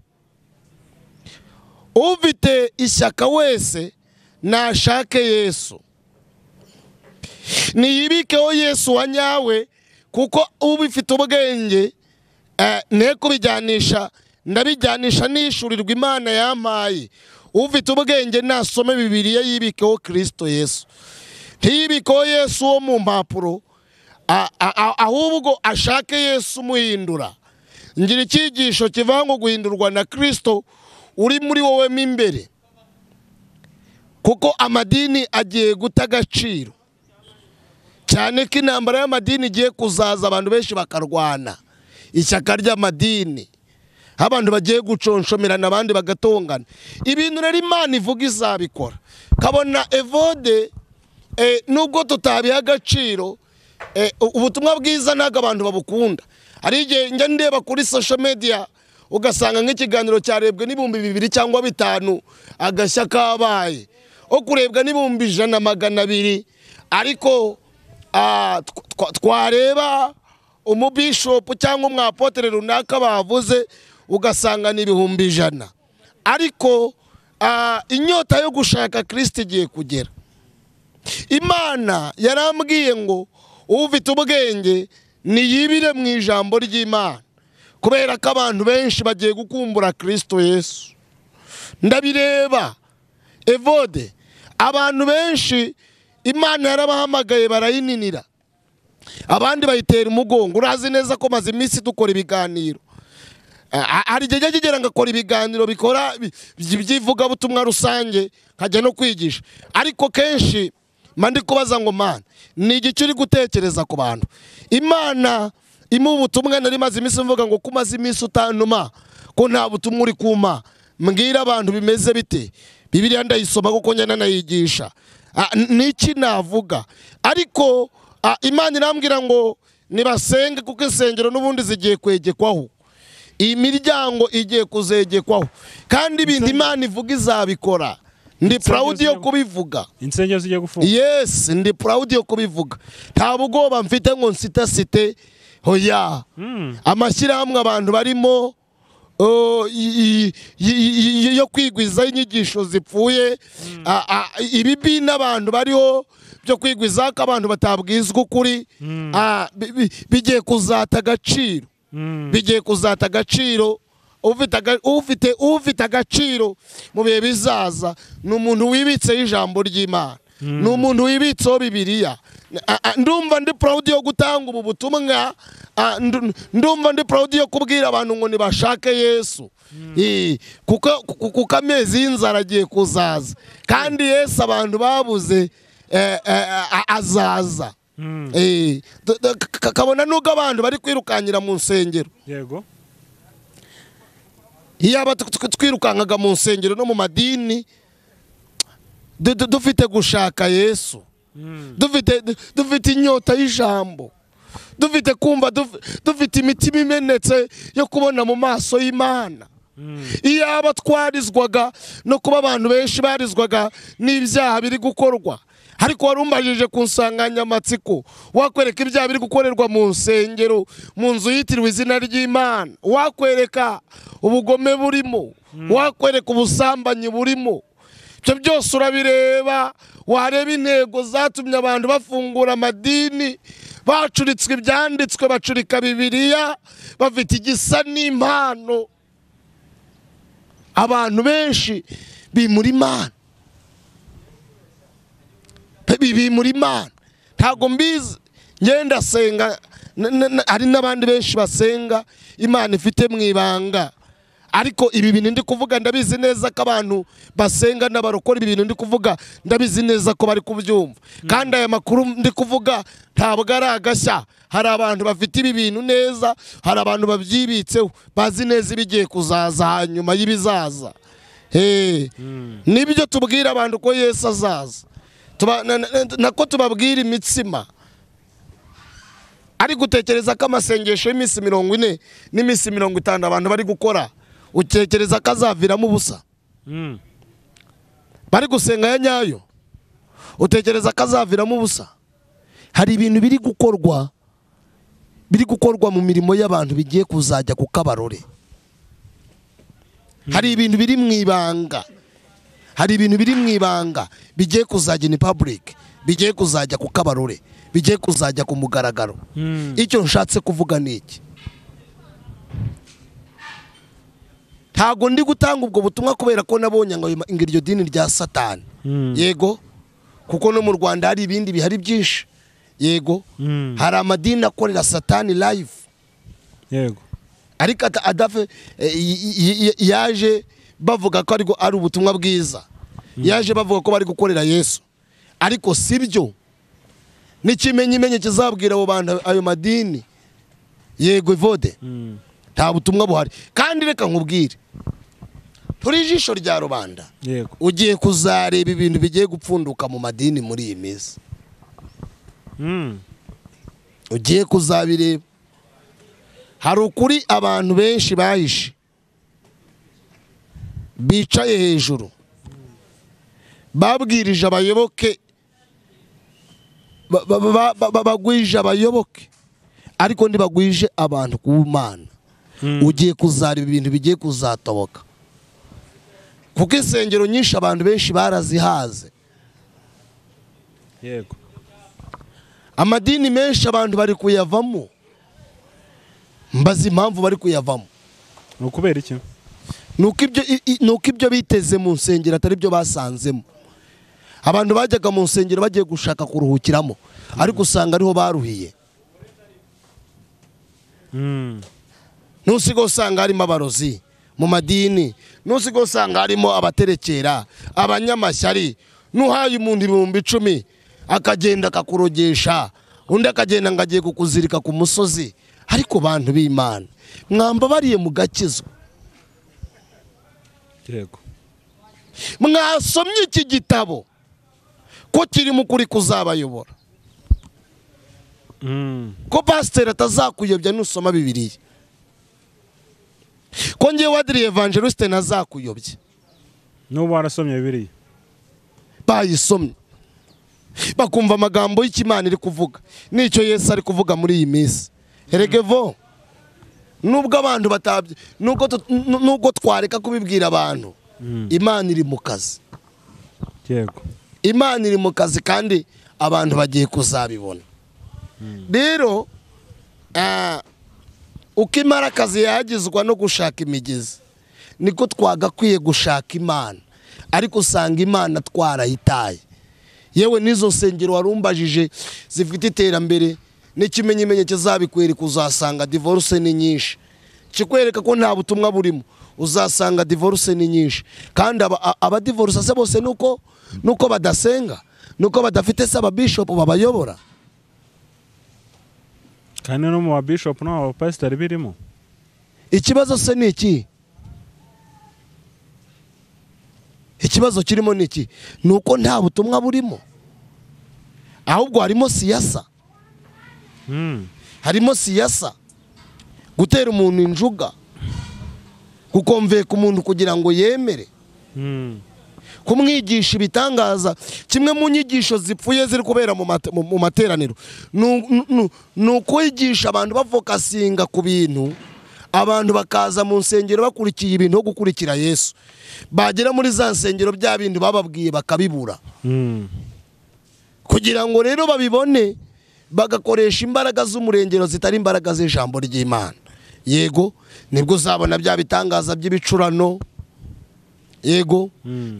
Ufite ishyaka wese nashake Yesu, niyibikeho Yesu wa nyawe, kuko ubifite ubwenge ne kubijyanisha ndabijyanisha nishurirwa Imana yampaye. Ufite ubwenge nasome Bibiliya yibikeho Kristo Yesu, ntiyibikeho Yesu wo mu mpapuro, ahubwo ashake Yesu muhindura. Ngira icyigisho kivuga ngo guhindurwa na Kristo uri muri wowe mo imbere, kuko amadini agiye guta agaciro cyane ko intambara y'amadini igiye kuzaza, abantu benshi bakarwana ishyaka ry'amadini, abantu bagiye guconcomerana abandi bagatongana. Ibintu rero Imana ivuga izabikora. Kabona Evode nubwo tutabiha agaciro, ubutumwa bwiza ntabwo abantu babukunda. Hari igihe njya ndeba kuri social media ugasanga nk'ikiganiro cyarebwe n'ibihumbi 2 cyangwa 5, agashya kabaye o kurebwa n'ibihumbi 100 200, ariko twareba umubishopu cyangwa umwapotere runaka bavuze ugasanga ni ibihumbi 100. Ariko inyota yo gushaka Kristo igiye kugera. Imana yarambwiye ngo ufite ubwenge niyibire mu ijambo ry'Imana, kubera ko abantu benshi bagiye gukumbura Kristo Yesu. Ndabireba Evode, abantu benshi Imana yarabahamagaye barayininira, abandi bayitera umugongo. Urazi neza ko maze iminsi dukora ibiganiro, hari igihe kigera ngakora ibiganiro bikora byivuga butumwa rusange, nkajya no kwigisha, ariko kenshi mandi kubaza ngo Mana ni igice uri gutekereza ku bantu. Imana imu butumwa nari maze iminsi mvuga ngo kumaze iminsi utantuma, ko nta butumwa uri kuma, mbwira abantu bimeze bite. Bibiliya ndayisoma kuko njya nayigisha, niki navuga. Ariko Imana irambwira ngo nibasenge, kuko insengero n'ubundi zigiye kwegekwaho, iyi miryango igiye kuzegekwaho, kandi ibintu Imana ivuga izabikora. Ndi proud yo kubivuga. Insengero zigiye gufunga. Yes, ndi proud yo kubivuga. Nta bugoba mfite ngo nsita hoya. Amashyirahamwe abantu barimo yo kwigwiza inyigisho zipfuye, ibibi n'abantu bariho byo kwigwiza ko abantu batabwizwa ukuri, bigiye kuzata agaciro, bigiye kuzata agaciro. Ufite agaciro mu bihe bizaza ni umuntu wibitseho ijambo ry'Imana, ni umuntu wibitseho Bibiliya. Ndumva ndi proud yo gutanga ubu butumwa, ndumva ndi proud yo kubwira abantu ngo nibashake Yesu, kuko amezi y'inzara agiye kuzaza, kandi Yesu abantu babuze azaza. Kabona nubwo abantu bari kwirukanyira mu nsengero. Yego, iyaba twirukankaga mu nsengero no mu madini, dufite gushaka Yesu, dufite inyota y'ijambo, dufite kumva, dufite imitima imenetse yo kubona mu maso y'Imana. Iyaba twarizwaga no kuba abantu benshi barizwaga n'ibyaha biri gukorwa, ariko warumbajije ku nsanganyamatsiko, wakwereka ibyaha biri gukorerwa mu nsengero, mu nzu yitiriwe izina ry'Imana, wakwereka ubugome burimo, wakwereka ubusambanyi burimo. Ibyo byose urabireba, wareba intego zatumye abantu bafungura amadini, bacuritswe ibyanditswe, bacurika Bibiliya, bafite igisa n'impano. Abantu benshi bimura Imana, bimura Imana. Ntago mbizi, ngenda senga hari n'abandi benshi basenga Imana ifite mu ibanga. Ariko ibi bintu ndi kuvuga ndabizi neza ko abantu basenga n'abarokora ibi bintu ndi kuvuga ndabizi neza ko bari kubyumva. Kandi aya makuru ndi kuvuga ntabwo ari agashya. Hari abantu bafite ibi bintu neza, hari abantu babyibitseho bazi neza ibigiye kuzaza hanyuma y'ibizaza. Nibyo tubwira abantu ko Yesu azaza. Nako tubabwira imitsima. Ari gutekereza ko amasengesho y'iminsi 40 n'iminsi 50 abantu bari gukora utekereza ko azaviramo ubusa. Bari gusenga ya nyayo utekereza ko azaviramo ubusa. Hari ibintu biri gukorwa mu mirimo y'abantu bigiye kuzajya ku kabarore. Hari ibintu biri mu ibanga. Hari ibintu biri mu ibanga bigiye kuzajya in public, bigiye kuzajya ku kabarore, bigiye kuzajya ku mugaragaro. Icyo nshatse kuvuga ni iki? Ntago ndi gutanga ubwo butumwa kubera ko nabonye ngo iryo dini rya Satani. Yego, kuko no mu Rwanda hari ibindi bihari byinshi. Yego, hari amadini akorera Satani live. Yego, ariko adafe yaje bavuga ko ari ubutumwa bwiza. Yaje bavuga ko bari gukorera Yesu, ariko sibyo. N'ikimenyimenye kizabwira abo bantu ayo madini. Yego Evode, nta butumwa buhari. Kandi reka nkubwire, turi ijisho rya rubanda. Yego, ugiye kuzareba ibintu bigiye gupfunduka mu madini muri iyi minsi. Ugiye kuzabireba. Hari ukuri abantu benshi bahishe bicaye hejuru, babwirije abayoboke, bagwije abayoboke, ariko ntibagwije abantu ku Mana. Ugiye kuzareba ibintu bigiye kuzatoboka, kuko insengero nyinshi abantu benshi barazihaze. Yego, amadini menshi abantu bari kuyavamo. Mbaza impamvu bari kuyavamo. Ukubera iki? Nuko ibyo biteze mu nsengero atari byo basanzemo. Abantu bajyaga mu nsengero bagiye gushaka kuruhukiramo, ariko usanga ariho baruhiye. Nusigo usanga harimo abarozi mu madini, nusigo usanga harimo abaterekera, abanyamashyari. Nuhaye umuntu 10,000 akagenda akakurogesha, undi akagenda ngagiye kukuzirika ku musozi. Ariko bantu b'Imana, mwamba bariye mu gakizwa. Yego, mwasomye iki gitabo ko kiri mu kuri kuzabayobora. Ko pastor atazakuyobya nusoma Bibiliya. Ko ngiye wadiri evangeliste nazakuyobye. N'ubu warasomye Bibiliya. Bayisomye bakumva amagambo y'Imana iri kuvuga, nicyo Yesu ari kuvuga muri iyi minsi. Eregevo, nubwo abantu batabye, nuko twareka kubibwira abantu, Imana iri mu kazi. Yego, Imana iri mu kazi kandi abantu bagiye kuzabibona. Rero uko imara akazi yagizwa no gushaka imigezi, niko twagakwiye gushaka Imana. Ariko usanga Imana twarayitaye. Yewe nizo nsengero warumbajije zifite iterambere, n'ikimenyimenye kizabikwere kuzasanga divorce ni nyinshi. Kikwereka ko nta butumwa burimo, uzasanga divorce ni nyinshi. Kandi aba divorce se bose nuko badasenga, nuko badafite saba bishop babayobora. Kandi no mu bishop no pastor birimo. Ikibazo se ni iki? Ikibazo kirimo ni iki? Nuko nta butumwa burimo, ahubwo harimo siyasa. Harimo siyasa, gutera umuntu injuga, gukomveka umuntu kugira ngo yemere, kumwigisha ibitangaza. Kimwe mu nyigisho zipfuye ziri kubera mu materaniro nukwigisha abantu bafokasinga ku bintu, abantu bakaza mu nsengero bakurikiye ibintu ho gukurikira Yesu, bagera muri za nsengero bya bintu bababwiye bakabibura. Kugira ngo rero babibone, bagakoresha imbaraga z'umurengero zitari imbaraga z'ijambo ry'Imana. Yego, nibwo uzabona bya bitangaza by'ibicurano. Yego,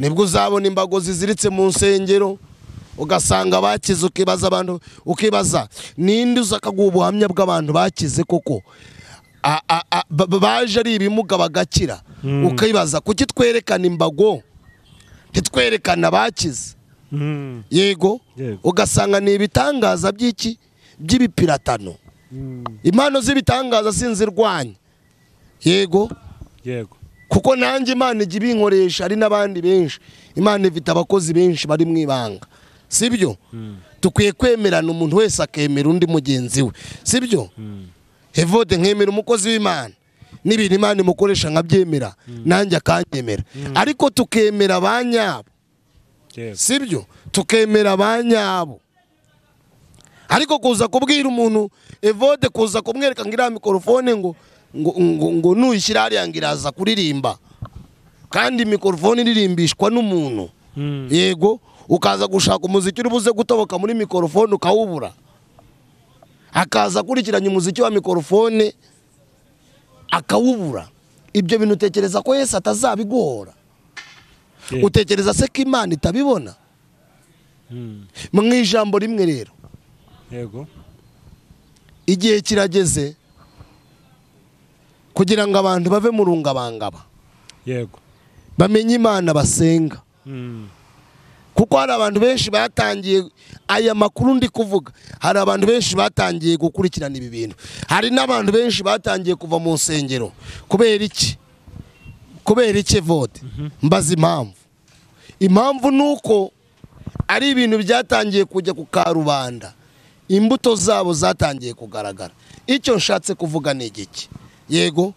nibwo uzabona imbago ziziritse mu nsengero, ugasanga bakize, ukibaza abantu, ukibaza ninde uza akaguha ubuhamya bw'abantu bakize koko baje ari ibimuga bagakira. Ukibaza kuki twerekana imbago ntitwerekana bakize. Yego, ugasanga ni ibitangaza by'iki by'ibipiratano. Impano z'ibitangaza sinzirwanya. Yego, kuko nanjye Imana ijya ibinkoresha, ari n'abandi benshi. Imana ifite abakozi benshi bari mu ibanga, sibyo? Tukwiye kwemerana, umuntu wese akemera undi mugenzi we, sibyo? Evode nkemera umukozi w'Imana, n'ibintu Imana imukoresha nkabyemera, nanjye akanyemera. Ariko tukemera abanyabo, sibyo? Tukemera abanyabo. Ariko kuza kubwira umuntu Evode, kuza kumwereka ngo iriya mikorofone ngo nuyishyira hariya ngo iraza kuririmba, kandi mikorofone iririmbishwa n'umuntu. Yego, ukaza gushaka umuziki uri buze gutoboka muri mikorofone ukawubura, akaza akurikiranye umuziki wa mikorofone akawubura. Ibyo bintu utekereza ko Yesu atazabiguhora? Utekereza se ko Imana itabibona? Mu ijambo rimwe rero, yego, igihe kirageze kugira ngo abantu bave mu rungabangaba, yego, bamenye Imana basenga. Kuko hari abantu benshi batangiye aya makuru ndi kuvuga, hari abantu benshi batangiye gukurikirana ibi bintu, hari n'abantu benshi batangiye kuva mu nsengero. Kubera iki? Kubera iki Evode? Mbaza impamvu nuko ari ibintu byatangiye kujya ku karubanda, imbuto zabo zatangiye kugaragara. Icyo nshatse kuvuga ni igiki? Yego,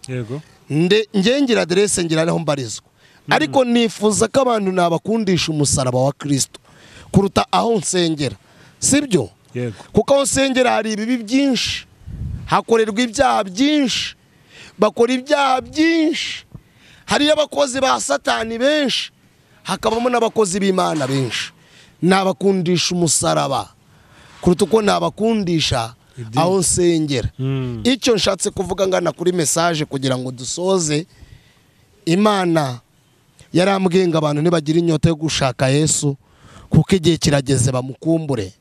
ngira adresse, ngira aho mbarizwa. Ariko nifuza ko abantu nabakundisha umusaraba wa Kristo kuruta aho nsengera, sibyo? Kuko aho nsengera hari ibibi byinshi, hakorerwa ibyaha byinshi, bakora ibyaha byinshi. Hari abakozi ba Satani benshi, hakabamo n'abakozi b'Imana benshi. Nabakundisha umusaraba kuruta uko nabakundisha aho nsengera. Icyo nshatse kuvuga ngana kuri message kugira ngo dusoze. Imana yarambwiye ngo abantu nibagira inyota yo gushaka Yesu, kuko igihe kirageze bamukumbure.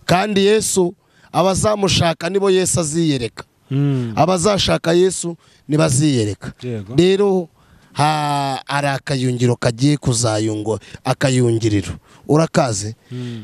Kandi Yesu, abazamushaka nibo Yesu aziyereka. Abazashaka Yesu nibaziyereka. Rero hari akayungiro kagiye kuzayungura, akayungiriro. Urakaze?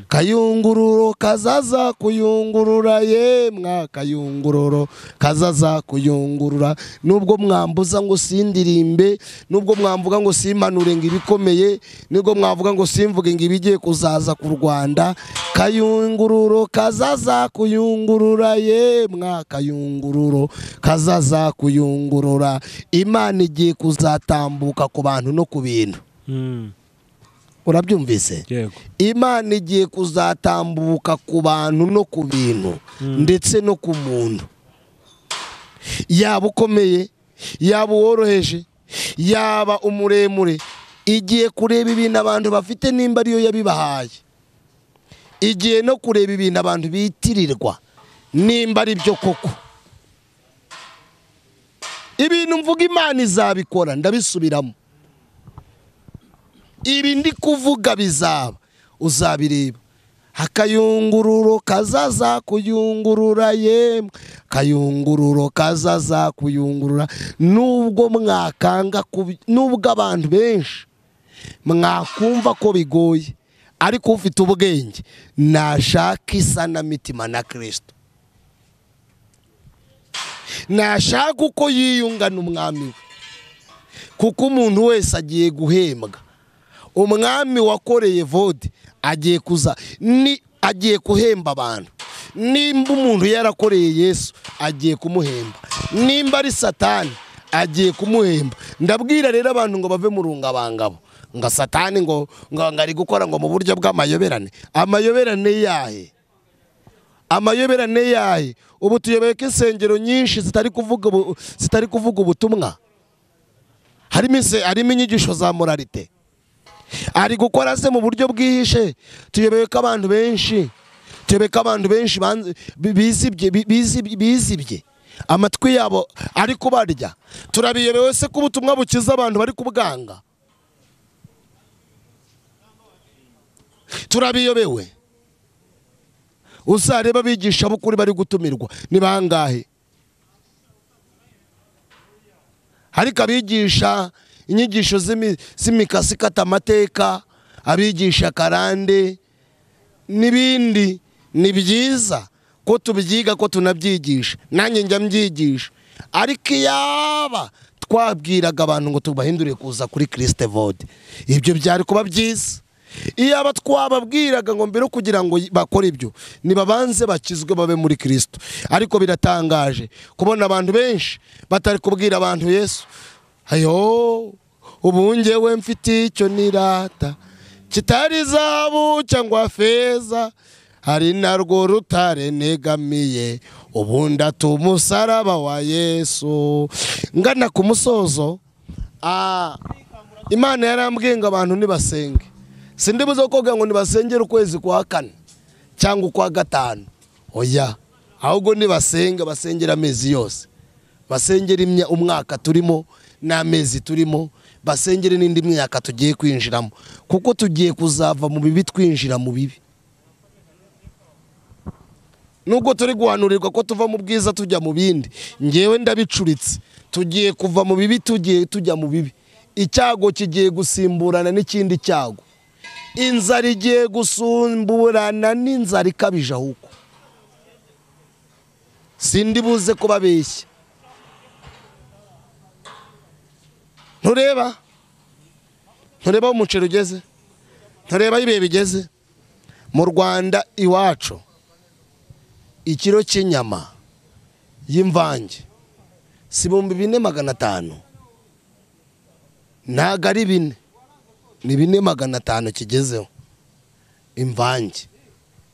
Kayungururo kazaza kuyungurura, yemwa kayungururo kazaza kuyungurura. Nubwo mwambuza ngo sindirimbe, nubwo mwamvuga ngo simpanure ngo ibikomeye, nubwo mwavuga ngo simvuge ngo ibigiye kuzaza ku Rwanda, kayungururo kazaza kuyungurura, yemwa kayungururo kazaza kuyungurura. Imana igiye kuzatambuka ku bantu no ku bintu. Urabyumvise? Imana igiye kuzatambuka ku bantu no ku bintu, ndetse no ku muntu. Yaba ukomeye, yaba uworoheje, yaba umuremure, igiye kureba ibintu abantu bafite nimba ariyo yabibahaye. Igiye no kureba ibintu abantu bitirirwa nimba ari byo koko. Ibintu mvuga Imana izabikora, ndabisubiramo. Ibi ndi kuvuga bizaba, uzabireba. Akayungururo kazaza kuyungurura, yemwe kayungururo kazaza kuyungurura. Nubwo mwakanga, nubwo abantu benshi mwakumva ko bigoye, ariko ufite ubwenge nashaka isanamitima na Kristo, nashaka uko yiyungana umwami we. Kuko umuntu wese agiye guhembwa. Umwami wakoreye Evode agiye kuhemba abantu. Nimba umuntu yarakoreye Yesu, agiye kumuhemba. Nimba ari Satani, agiye kumuhemba. Ndabwira rero abantu ngo bave mu rungabangabo, ngo Satani ngo ari gukora ngo mu buryo bw'amayoberane. Amayoberane yahe? Amayoberane yahe? Ubu tuyobeye ko insengero nyinshi zitari kuvuga ubutumwa. Harimo inyigisho za moralite. Ari gukora se mu buryo bwihishe. Tuyobeye ko abantu benshi bizibye amatwi yabo ari kubarya. Turabiyobewe se ko ubutumwa bukiza abantu bari kubwanga? turabiyobewe. Uzareba abigisha b'ukuri bari gutumirwa ni bangahe? Ariko abigisha inyigisho z'imikasi ikata amateka, abigisha karande n'ibindi, ni byiza ko tubyiga, ko tunabyigisha, nanjye njya mbyigisha. Ariko iyaba twabwiraga abantu ngo tubahindure kuza kuri Christ Vode, ibyo byari kuba byiza. Iyaba twababwiraga ngo mbere kugira ngo bakore ibyo nibabanze bakizwe babe muri Kristo. Ariko biratangaje kubona abantu benshi batari kubwira abantu Yesu. Ayo ubu njyewe mfite icyo nirata, kitari zahabu cyangwa feza, hari narwo rutare negamiye, ubundi umusaraba wa Yesu. Ngana ku musozo, Imana yarambwiye ngo abantu nibasenge. Sindi buzo koga ngo nibasengera ukwezi kwa 4 cyangwa kwa 5. Oya, ahubwo nibasenga, basengera amezi yose, basengera umwaka turimo n'amezi turimo, basengere n'indi myaka tugiye kwinjiramo, kuko tugiye kuzava mu bibi twinjira mu bibi. Nubwo turi guhanurirwa ko tuva mu bwiza tujya mu bindi, ngewe ndabicuritse. Tugiye kuva mu bibi tugiye tujya mu bibi. Icyago kigiye gusimburana n'ikindi cyago. Inzara igiye gusumburana n'inzara ikabije ahubwo. Sindi buze kubabeshya. Ntureba umuceri ugeze, ntureba ibihe bigeze. Mu Rwanda iwacu ikiro cy'inyama y'imvange si 4,500, ntago ari 4, ni 4,500 kigezeho. Imvange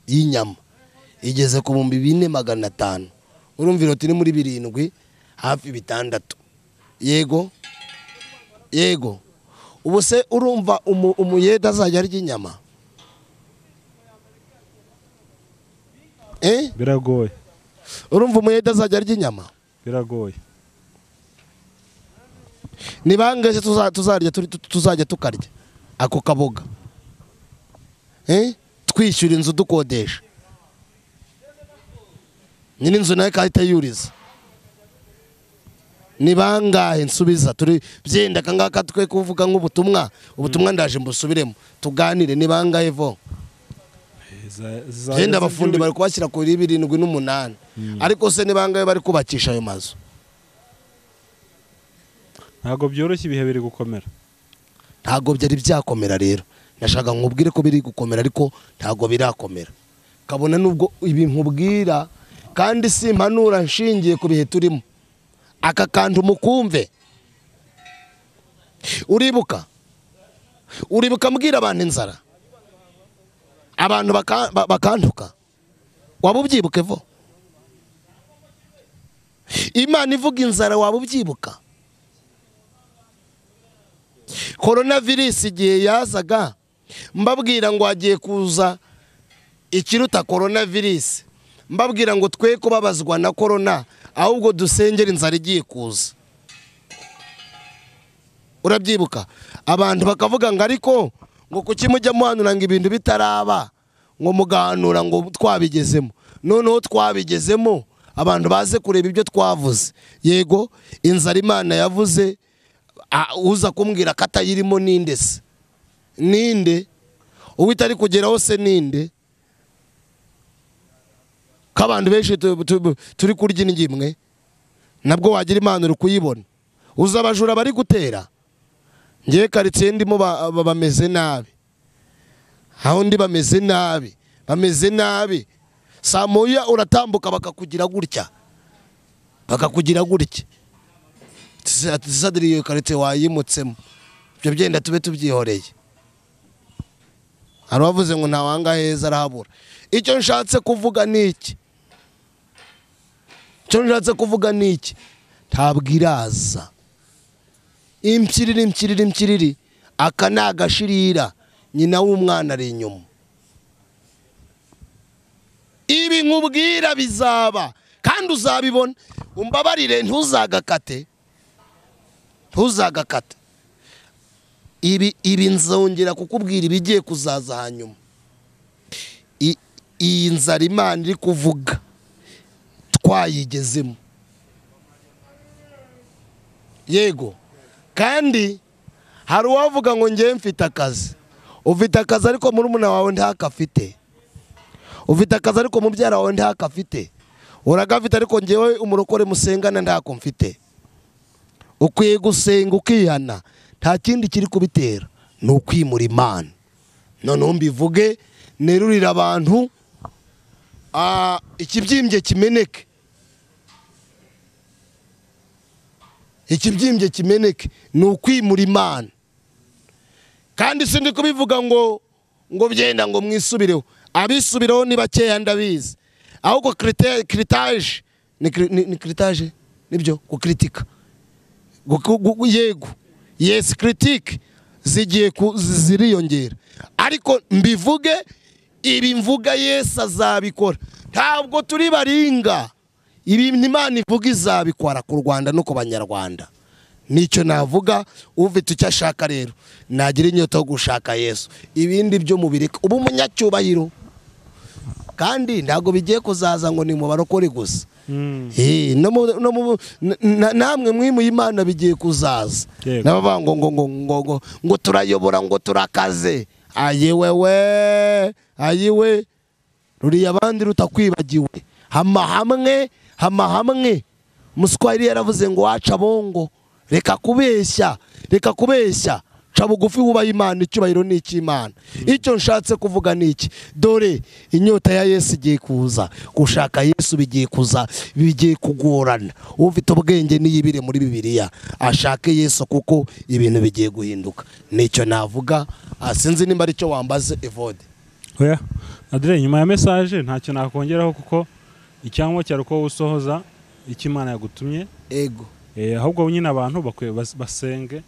y'inyama igeze ku 4,500. Urumva iroti ni muri 7 hafi 6. Yego ubu se urumva umuyeda azajya arya inyama? Biragoye. Urumva umuyeda azajya arya inyama? Biragoye. Ni bangahe tuzajya tukarya ako kaboga? Twishyura inzu dukodesha, nyine inzu nayo kahita yuriza. Ni bangahe nsubiza? Turi byenda kangaka twe kuvuga nk'ubutumwa ndaje mbusubiremo tuganire. Ni bangahe vo? Byenda abafundi bari kubashyira kuri 7 n'8, ariko se ni bangahe bari kubakisha ayo mazu? Ntago byoroshye, ibihe biri gukomera. Ntago byari byakomera rero. Nashaka nkubwire ko biri gukomera, ariko ntago birakomera. Kabona nubwo ibi nkubwira kandi simpanura nshingiye ku bihe turimo. Aka kantu mukumve. Uribuka mbwira abantu inzara, abantu bakantuka. Waba ubyibuke vo? Imana ivuga inzara, waba ubyibuka? Coronavirus igihe yazaga, mbabwira ngo hagiye kuza ikiruta coronavirus, mbabwira ngo twe kubabazwa na corona, ahubwo dusengera inzara igiye kuza. Urabyibuka? Abantu bakavuga ngo ariko ngo kuki mujya muhanura ngo ibintu bitaraba, ngo mugahanura ngo twabigezemo. Noneho twabigezemo, abantu baze kureba ibyo twavuze. Yego, inzara Imana yavuze, uza kumbwira ko atayirimo ninde se? Ninde? Uwitari kugeraho se ninde? Kabantu benshi turi kurya ingimwe, nabwo wagira Imana uri kuyibona. Uza abajura bari gutera, ngiye karitsiye ndimo bameze nabi, aho ndi bameze nabi. Saa moya uratambuka bakakugira gutya, tisadiriye karitsiye wayimutsemo. Ibyo byenda tube tubyihoreye. Hari wavuze ngo nta wanga heza arahabura. Icyo nshatse kuvuga niki? Ntabwo iraza. Impyiriri aka ni agashirira, nyina w'umwana ari inyuma. Ibi nkubwira bizaba kandi uzabibona. Umbabarire, ntuzagakate. Ibi nzongera kukubwira ibigiye kuzaza hanyuma. iyi nzara Imana iri kuvuga twayigezemo. Yego, kandi hari uwavuga ngo ngewe mfite akazi. Ufite akazi ariko murumuna wawe ntakafite. Ufite akazi ariko mubyara wawe ntakafite. Uragafite ariko ngewe umurokore musengana ntako mfite. Ukwiye gusenga ukihana, nta kindi kiri kubitera, ni ukwimura Imana. Noneho mbivuge nerurira abantu, ikibyimbye kimeneke. Ikibyimbye kimeneke ni ukwimura Imana. Kandi sindi kubivuga ngo byenda ngo mwisubireho. Abisubireho ni bakeya ndabizi. Ahubwo critage ni critage nibyo gukritika. Yego, yes, critique zigiye ziriyongera, ariko mbivuge ibi mvuga Yesu azabikora. Ntabwo turi baringa, ibi Imana ivuga izabikora ku Rwanda no ku Banyarwanda. Nicyo navuga. Ufite icyo ashaka rero nagira inyota yo gushaka Yesu, ibindi byo mubireka. Ubu munyacyubahiro kandi ntago bigiye kuzaza ngo ni mu barokore gusa. Namwe mwimuye Imana bigiye kuzaza. Nabava ngo turayobora ngo turakaze. Ayiwe ruriya abandi rutakwibagiwe. Hama hamwe Muswahili yaravuze ngo waca bongo, reka kubeshya ca bugufi wubaha Imana. Icyubahiro ni icy'Imana. Icyo nshatse kuvuga ni iki? Dore inyota ya Yesu igiye kuza. Gushaka Yesu bigiye kuza, bigiye kugorana. Ufite ubwenge niyibire muri Bibiliya ashake Yesu, kuko ibintu bigiye guhinduka. Nicyo navuga. Sinzi nimba ari cyo wambaze Evode. Oya Adrien, nyuma ya message ntacyo nakongeraho, kuko icyangombwa cyari ko usohoza icyo Imana yagutumye. Ego. Ahubwo nyine abantu bakwiye basenge.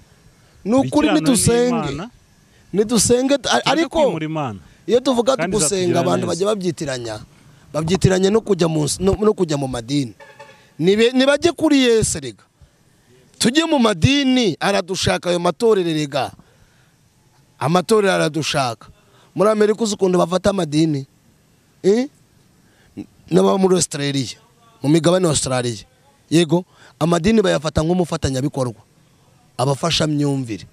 Nukuri nidusenge ariko iyo tuvuga tugusenga abantu bajya babyitiranya no kujya mu madini. Nibajye kuri Yesu rega. Tujye mu madini, aradushaka ayo matorero rega. Amatorero aradushaka. Muri Amerika uzukunda bafata amadini n'aba muri Australia, mu migabane Australia. Yego, amadini bayafata nk'umufatanyabikorwa, abafasha myumvire.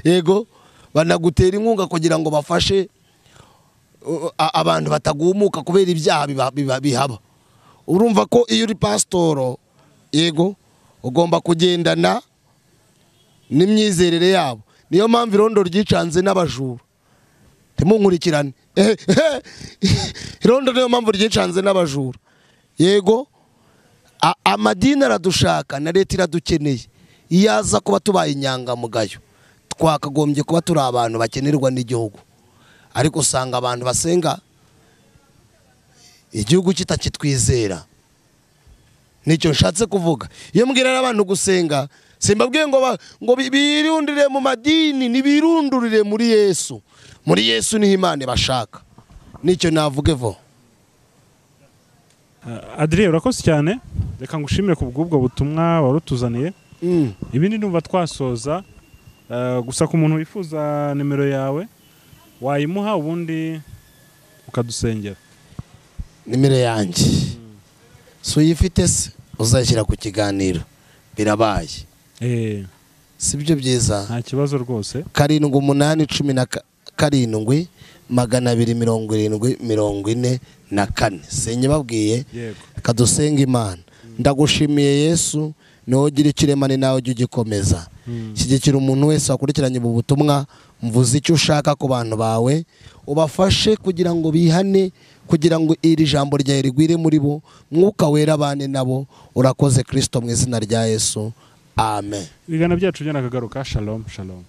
Yego, banagutera inkunga kugira ngo bafashe abantu batagumuka kubera ibyaha bihaba. Urumva ko iyo uri pastoro, yego, ugomba kugendana n'imyizerere yabo. Niyo mpamvu irondo ryicanze n'abajura. Timunkurikirane. Irondo niyo mpamvu ryicanze n'abajura. Yego, amadini aradushaka na leta iradukeneye. Iyaza kuba tubaye inyangamugayo, twakagombye kuba turi abantu bakenerwa n'igihugu. Ariko usanga abantu basenga igihugu kitakitwizera. Nicyo nshatse kuvuga. Iyo mbwira abantu gusenga, simbabwiye ngo birundire mu madini, nibirundurire muri Yesu. Muri Yesu niho Imana bashaka. Nicyo navuge vo. Adrien, urakoze cyane. Reka ngushimire ku bw'ubwo butumwa warutuzaniye. Ibindi ndumva twasoza. Gusa ku muntu wifuza nimero yawe wayimuha, ubundi ukadusengera. Nimero yanjye so yifite se uzashyira ku kiganiro birabaye. Sibyo byiza? Nta kibazo rwose. 7817 senye babwiye. Kadusenga Imana. Ndagushimiye Yesu, niho ugira ikiremane nawe ujye ugikomeza. Shyigikira umuntu wese wakurikiranye ubu butumwa, mvuze icyo ushaka ku bantu bawe, ubafashe kugira ngo bihane, kugira ngo iri jambo ryawe rigwire muri bo, Mwuka Wera abane nabo. Urakoze Kristo, mu izina rya Yesu, amen. Bigana byacu byo nakagaruka. Shalom shalom.